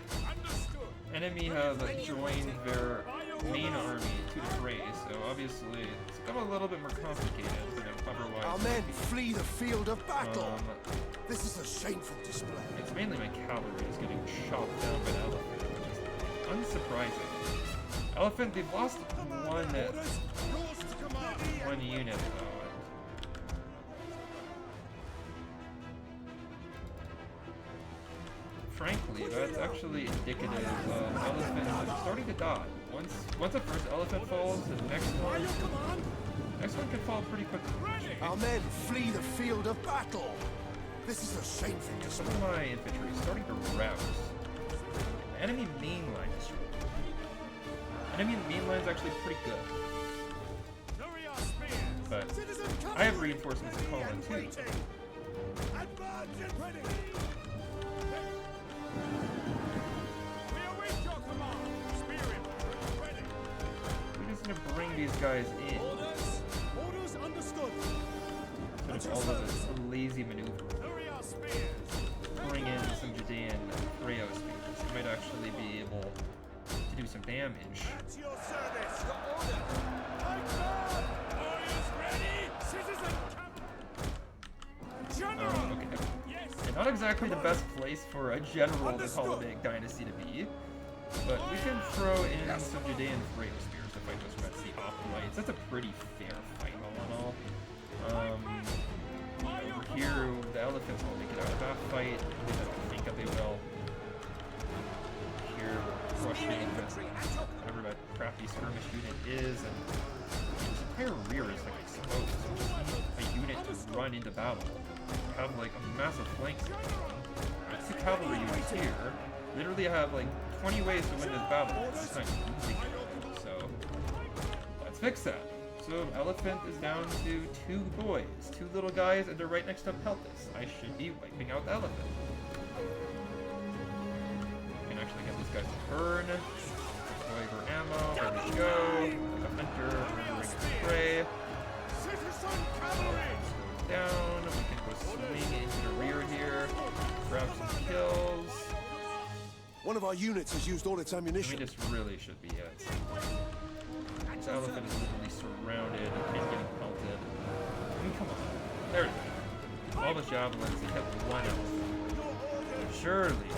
Enemy have joined their main army to the fray, so obviously it's become a little bit more complicated than it otherwise Our would men be. flee the field of battle! This is a shameful display. It's mainly my cavalry is getting chopped down by the elephant, which is unsurprising. Elephant, they've lost one unit though. Frankly, that's actually indicative of elephants starting to die. Once the first elephant falls, the next one can fall pretty quickly. Our men flee the field of battle! This is a shameful Some display. of my infantry is starting to rout. Enemy main line is strong. Enemy main line is actually pretty good. But I have reinforcements to call in too. Advance and ready! We're just gonna bring these guys in. Orders understood. Sort of all of this lazy maneuver. Bring in some Judean Rayo spears. You might actually be able to do some damage. At your service! Okay. And not exactly the best place for a general the Ptolemaic dynasty to be, but we can throw in some Judean Rayo spears to fight those Red Sea hoplites. That's a pretty fair fight, all in all. Over here, the elephants will make it out of that fight. At least I don't think that they will. Here, we're crushing whatever that crappy skirmish unit is, and this entire rear is like exposed. So just need a unit to run into battle. Have like a massive flank. It's the cavalry units here. Literally have like 20 ways to win this battle. It's not losing it. So let's fix that. So elephant is down to 2 boys, 2 little guys, and they're right next to Peltis. I should be wiping out the elephant. I can actually get these guys to burn. Deploy for ammo. There we go. Like a hunter, remembering its prey. Down. We can go swing into the rear here. Grab some kills. One of our units has used all its I mean, ammunition. this really should be it. This elephant is literally surrounded and getting pelted. I mean, come on. There it is. All the javelins, they hit one elephant. Surely.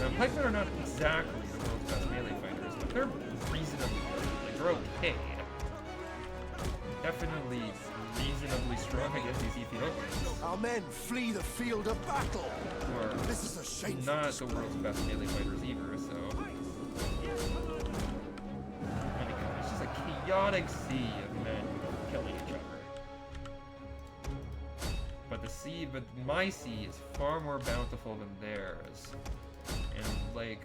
Now, pikemen are not exactly the world's best melee fighters, but they're reasonably good. Like, they're okay. Definitely reasonably strong against these Ethiopians. Our men flee the field of battle. Who are This is a shameful not the display. world's best melee fighters either, so... And again, it's just a chaotic sea of men killing each other. But my sea is far more bountiful than theirs. And like...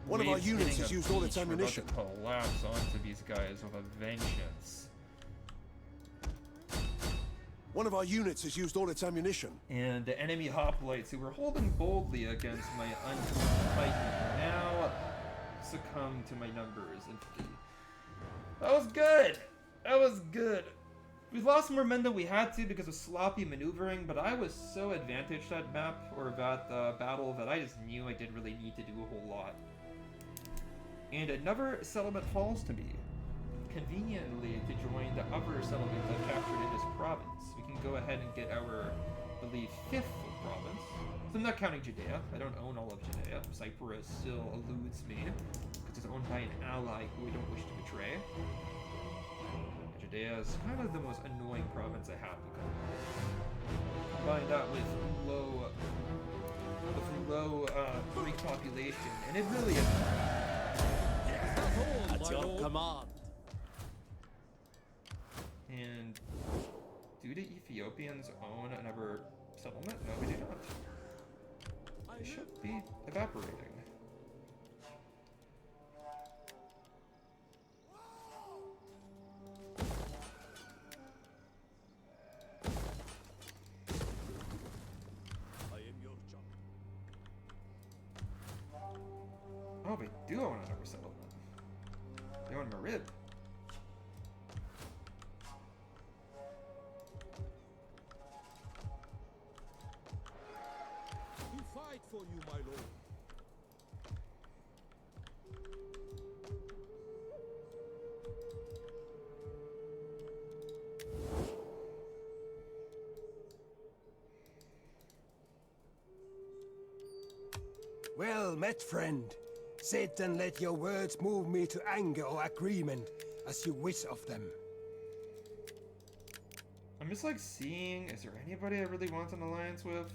One of our waves units hitting has a used all its beach, we're about to ammunition. collapse onto these guys with a vengeance. One of our units has used all its ammunition. And the enemy hoplites who were holding boldly against my Titan now succumb to my numbers and flee. That was good! That was good. We lost more men than we had to because of sloppy maneuvering, but I was so advantaged that map, or that battle, that I just knew I didn't really need to do a whole lot. And another settlement falls to me, conveniently to join the other settlement I've captured in this province. We can go ahead and get our, I believe, 5th province. So I'm not counting Judea. I don't own all of Judea. Cyprus still eludes me, because it's owned by an ally who I don't wish to betray. Judea is kind of the most annoying province I have become. Combine that with low Greek population, and it really is. At your command. And do the Ethiopians own another settlement? No, they do not. They should be evaporating. I am your job. Oh, they do own another settlement. They own Marib. We fight for you, my lord. Well met, friend. Sit and let your words move me to anger or agreement, as you wish of them. I'm just like seeing, is there anybody I really want an alliance with?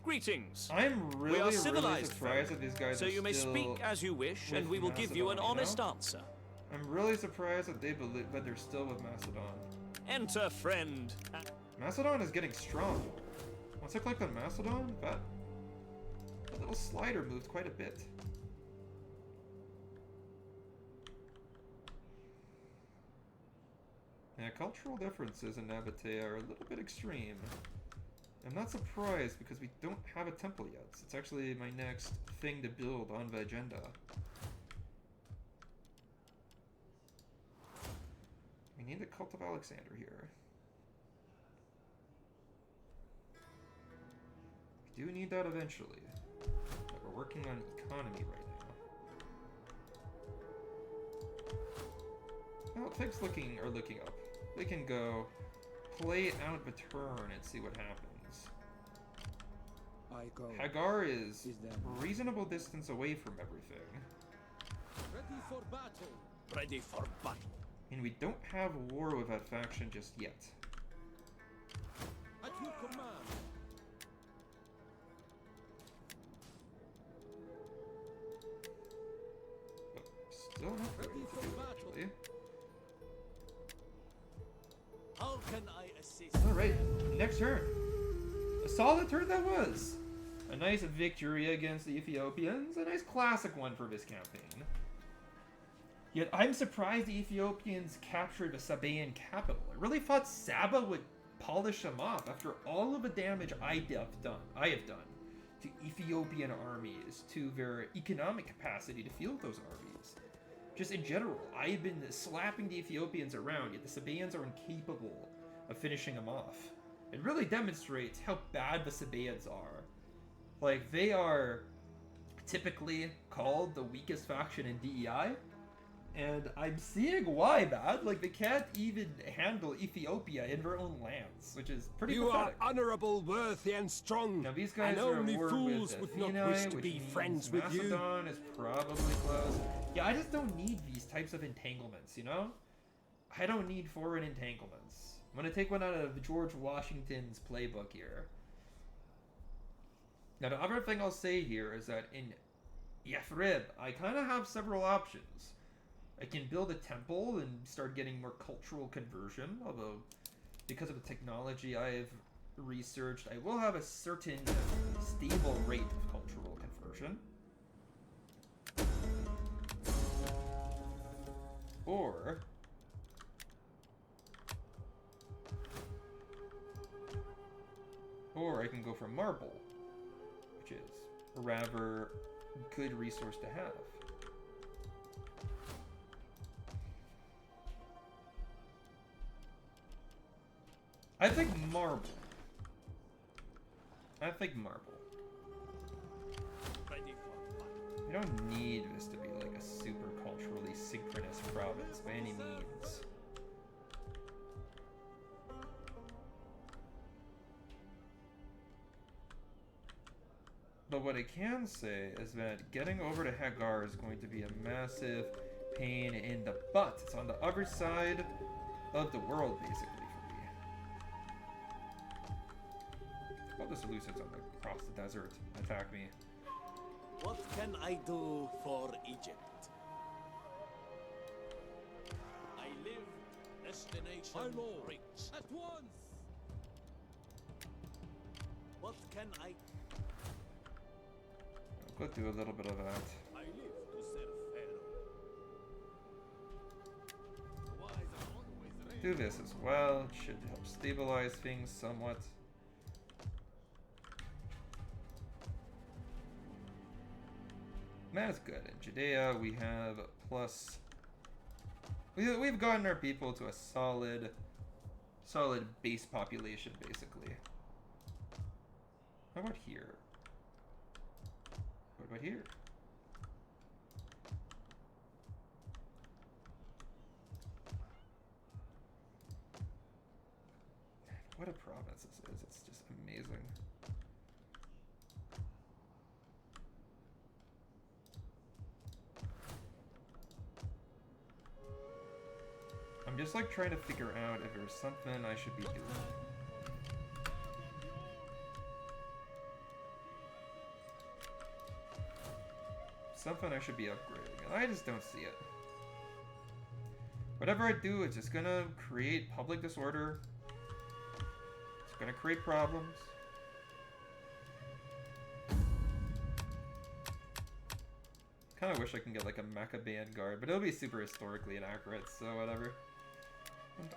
Greetings. I'm We really, are really civilized surprised folk, that these guys so are you may still speak as you wish, and with we will give you an Macedon, honest know? answer. I'm really surprised that they believe that they're still with Macedon. Enter, friend. Macedon is getting strong. Once I clicked on Macedon, that little slider moved quite a bit. Yeah, cultural differences in Nabatea are a little bit extreme. I'm not surprised because we don't have a temple yet. It's actually my next thing to build on the agenda. We need the Cult of Alexander here. We do need that eventually. But we're working on economy right now. Well, things are looking up. We can go play out the turn and see what happens. I go. Hagar is that- a reasonable distance away from everything. Ready for battle. Ready for battle. And we don't have war with that faction just yet. At your command. But still not ready Ready to for do it, battle. actually. How can I assist? Alright, next turn. A solid turn that was. A nice victory against the Ethiopians. A nice classic one for this campaign. Yet I'm surprised the Ethiopians captured the Sabaean capital. I really thought Saba would polish them off after all of the damage I have done to Ethiopian armies, to their economic capacity to field those armies. Just in general, I've been slapping the Ethiopians around, yet the Sabaeans are incapable of finishing them off. It really demonstrates how bad the Sabaeans are. Like, they are typically called the weakest faction in DEI, And I'm seeing why, man. Like, they can't even handle Ethiopia in their own lands, which is pretty You pathetic. are honorable, worthy, and strong. Now, these guys and are only at war fools with would not Atheni, wish to which be means friends with you. Macedon is probably close. Yeah, I just don't need these types of entanglements, you know? I don't need foreign entanglements. I'm gonna take one out of George Washington's playbook here. Now, the other thing I'll say here is that in Yathrib, I kind of have several options. I can build a temple and start getting more cultural conversion, although because of the technology I've researched, I will have a certain stable rate of cultural conversion. Or I can go for marble, which is a rather good resource to have. I think marble. Ready for battle. You don't need this to be like a super culturally synchronous province by any means. But what I can say is that getting over to Hagar is going to be a massive pain in the butt. It's on the other side of the world, basically, for me. All the Seleucids across the desert attack me. What can I do for Egypt? I live destination reach. At once. What can I? I'll go do a little bit of that. I live to serve Pharaoh. The wise are always ready. Do this as well. It should help stabilize things somewhat. That's good. In Judea, we have plus. We've gotten our people to a solid base population, basically. How about here? What about here? What a province this is. It's just amazing. I'm just like trying to figure out if there's something I should be doing. Something I should be upgrading, and I just don't see it. Whatever I do, it's just gonna create public disorder. It's gonna create problems. Kind of wish I can get like a Maccabean guard, but it'll be super historically inaccurate, so whatever. And,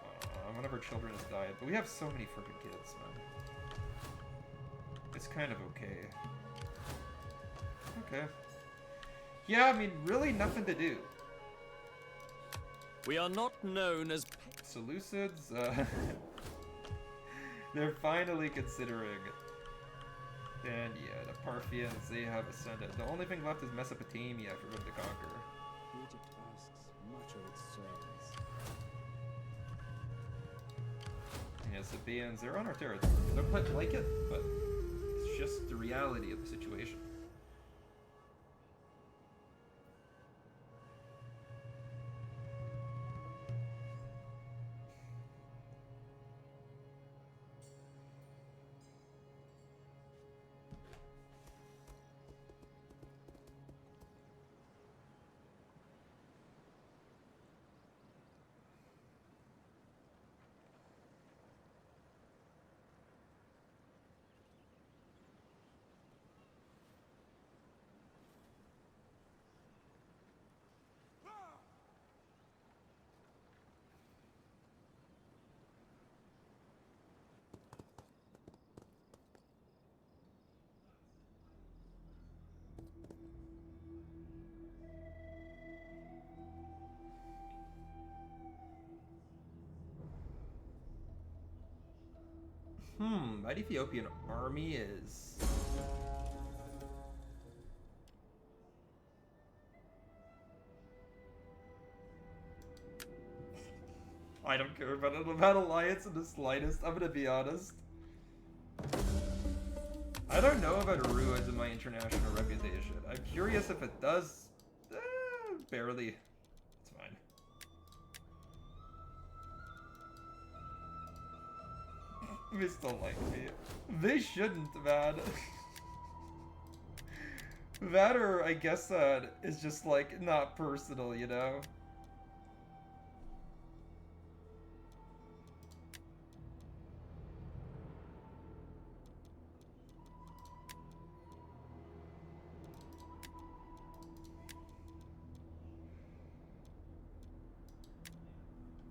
one of our children has died, but we have so many freaking kids, man. It's kind of okay. Okay. Yeah, I mean, really nothing to do. We are not known as Seleucids, they're finally considering. And yeah, the Parthians, they have ascended. The only thing left is Mesopotamia for them to conquer. Egypt asks much of its servants. Yeah, Sabaeans, they're on our territory. I don't quite like it, but it's just the reality of the situation. That Ethiopian army is... I don't care about alliance in the slightest. I'm gonna be honest. I don't know if it ruins my international reputation. I'm curious if it does. Barely. It's fine. They still like me. They shouldn't, man. That or I guess that is just like not personal, you know?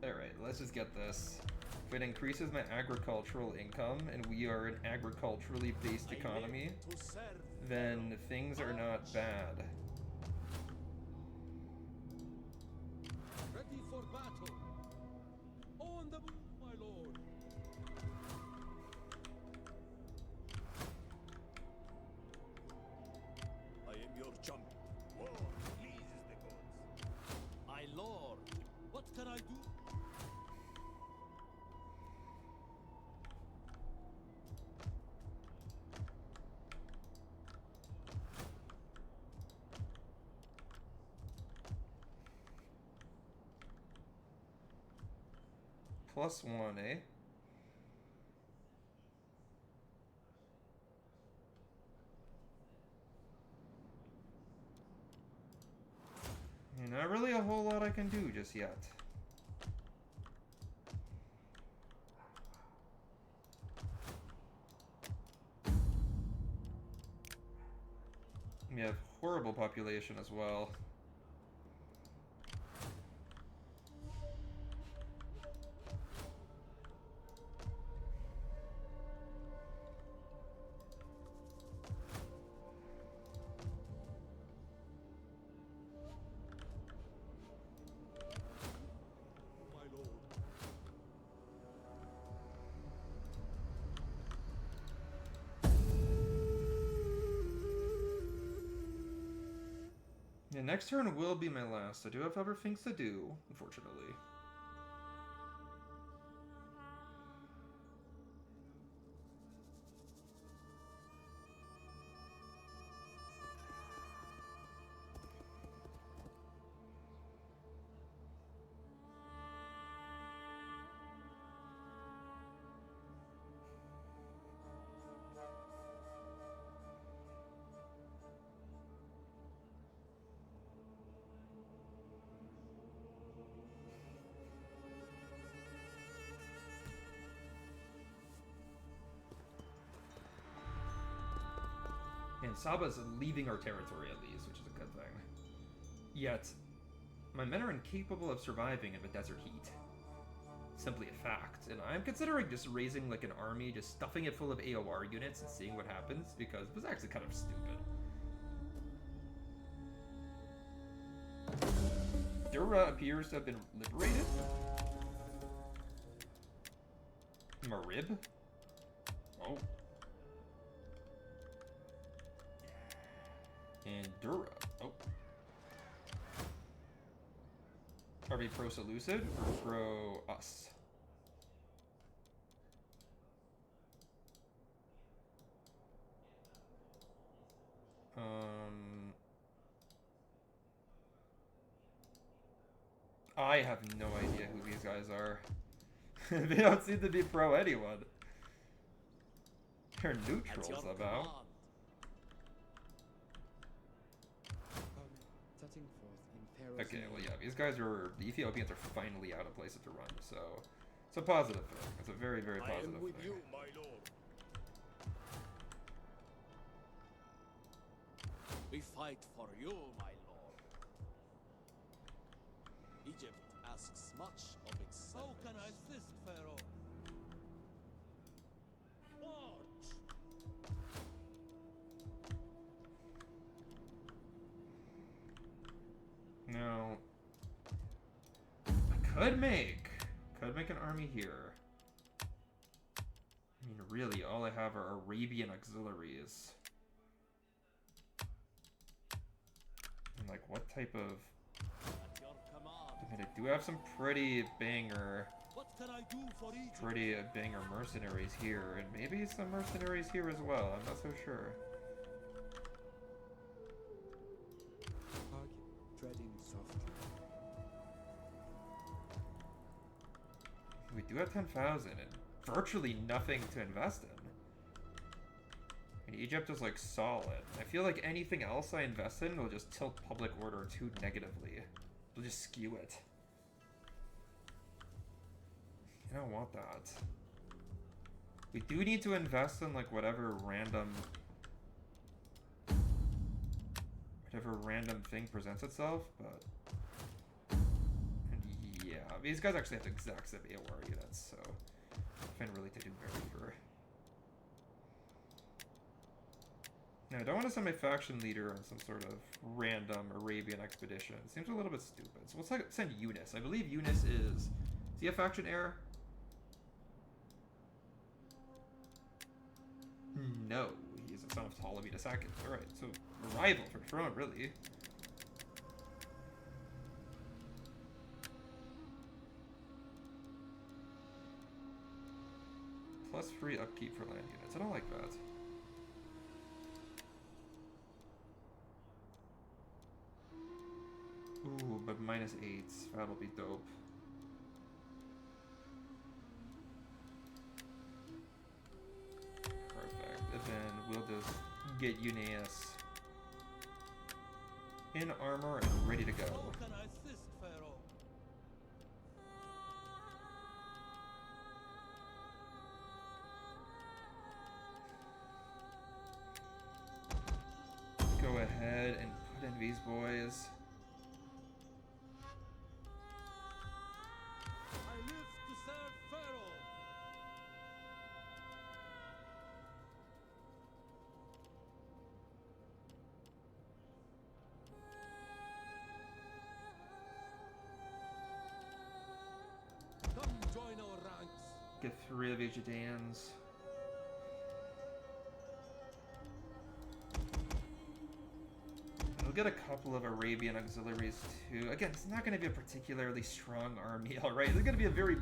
Alright, let's just get this. If it increases my agricultural income, and we are an agriculturally based economy, then things are not bad. Ready for battle. On the move, my lord. I am your champion. War pleases the gods. My lord, what can I do? +1, eh? Not really a whole lot I can do just yet. We have horrible population as well. Yeah, next turn will be my last. I do have other things to do, unfortunately. And Saba's leaving our territory at least, which is a good thing. Yet, my men are incapable of surviving in the desert heat. Simply a fact. And I'm considering just raising like an army, just stuffing it full of AOR units and seeing what happens, because it was actually kind of stupid. Dura appears to have been liberated. Marib? Oh. And Dura. Oh. Are we pro-Seleucid or pro-us? I have no idea who these guys are. They don't seem to be pro anyone. They're neutrals somehow. Setting forth in Pharaoh's Okay, well name. yeah, these guys are, the Ethiopians are finally out of places to run, so it's a positive thing. It's a very, very positive I am with thing. you, my lord. We fight for you, my lord. Egypt asks much of its servants. How can I assist, Pharaoh? March! No. I could make an army here. I mean, really, all I have are Arabian auxiliaries. And like, what type of... At your command. I mean, I do have some pretty banger What can I do for Egypt? Pretty banger mercenaries here, and maybe some mercenaries here as well. I'm not so sure. Target treading softly. We do have 10,000 and virtually nothing to invest in. And Egypt is like solid. I feel like anything else I invest in will just tilt public order too negatively. It'll just skew it. I don't want that. We do need to invest in like whatever random thing presents itself, but yeah, these guys actually have exact same AOR units, so nothing really to do here. Now, I don't want to send my faction leader on some sort of random Arabian expedition. It seems a little bit stupid. So we'll send Eunice. I believe Eunice is he a faction heir? No, he's a son of Ptolemy II. Alright, so a rival for throne, really. Plus free upkeep for land units. I don't like that. Ooh, but -8s. That'll be dope. Perfect. And then we'll just get Eunaeus in armor and ready to go. How can I assist, Pharaoh? Go ahead and put in these boys. I live to serve Pharaoh. Come join our ranks. Get 3 of the Judeans. We'll get a couple of Arabian auxiliaries too. Again, it's not going to be a particularly strong army, alright? It's going to be a very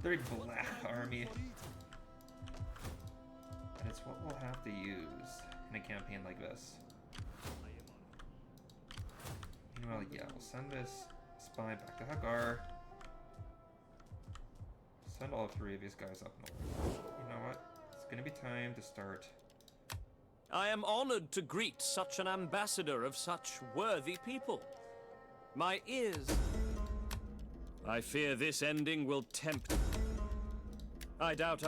very black army. And it's what we'll have to use in a campaign like this. Meanwhile, yeah, we'll send this spy back to Hagar. Send all 3 of these guys up north. You know what? It's going to be time to start. I am honored to greet such an ambassador of such worthy people. My ears. I fear this ending will tempt. I doubt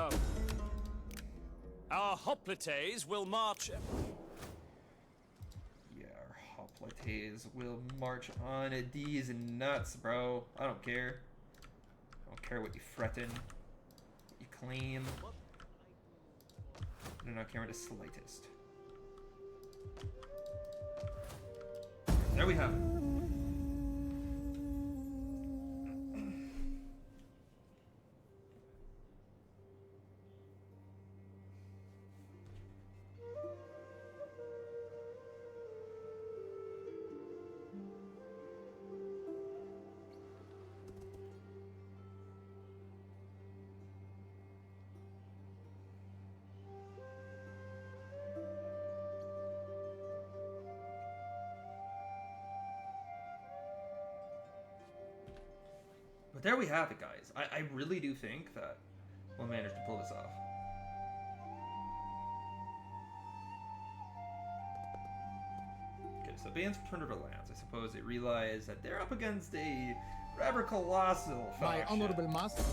our hoplites will march. Yeah, our hoplites will march on these nuts, bro. I don't care. I don't care what you threaten, what you claim. I do not care the slightest. There we have it. But there we have it, guys. I really do think that we'll manage to pull this off. Okay, so Bands returned over lands. I suppose they realize that they're up against a rather colossal My faction. honorable master.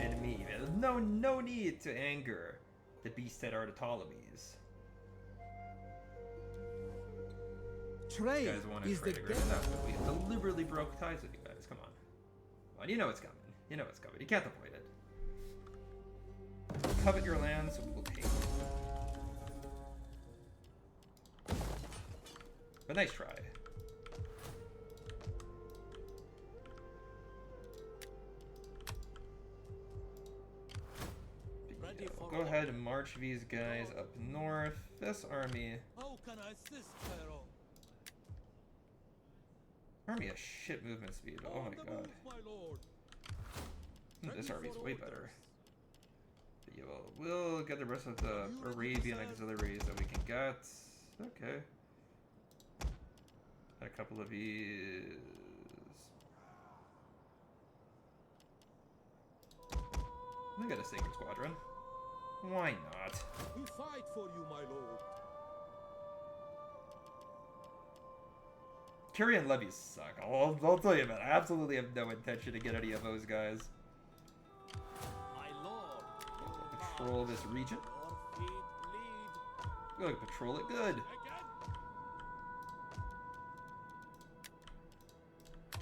Enemy. There's no need to anger the beasts that are the Ptolemies. Trade You guys want to is the trade agreement? No, we deliberately broke ties with you guys. Come on. Well, you know it's coming. You know it's coming. You can't avoid it. Covet your land, so we will take it. But nice try. Ready for Go ahead and march these guys up north. This army How can I assist, Pharaoh? has shit movement speed. Oh my On the god. move, my lord. This army's way better. But yeah, we'll get the rest of the Arabian auxiliaries that we can get. Okay. A couple of these. We got a Sacred Squadron. Why not? We fight for you, my lord. Curian levies suck. I'll tell you, man. I absolutely have no intention to get any of those guys. My lord, Patrol this region. your feet bleed. We're gonna patrol it good. Again.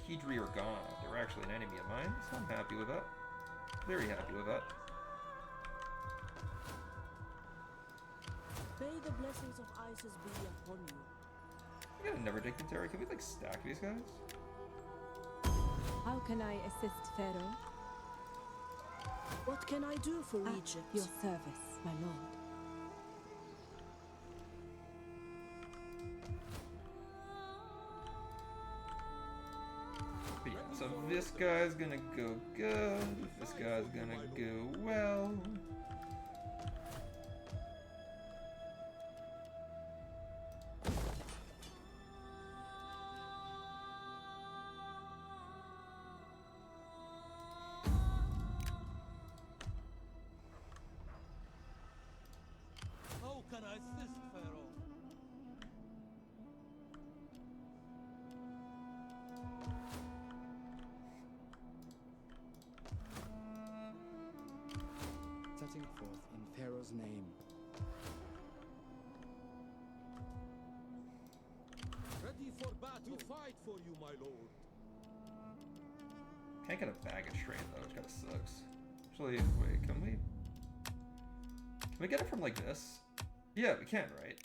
Kedri are gone. They're actually an enemy of mine, so I'm happy with that. Very happy with that. May the blessings of Isis be upon you. We got another dignitary. Can we like stack these guys? How can I assist, Pharaoh? What can I do for At Egypt? your service, my lord. But yeah, so this guy's gonna go good. This guy's gonna go well. How can I assist, Pharaoh? Setting forth in Pharaoh's name. Ready for battle. We fight for you, my lord. Can't get a baggage train though, which kinda sucks. Actually, wait, can we get it from like this? Yeah, we can, right?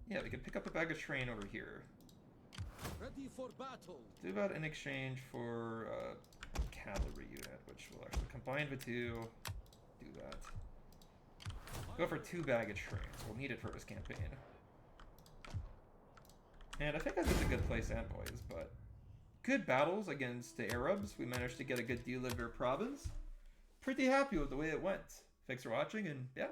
Yeah, we can pick up a baggage train over here. Ready for battle. Do that in exchange for a cavalry unit, which will actually combine the two. Do that. Go for 2 baggage trains. We'll need it for this campaign. And I think this is a good place and boys, but good battles against the Arabs. We managed to get a good deal of their province. Pretty happy with the way it went. Thanks for watching, and yeah,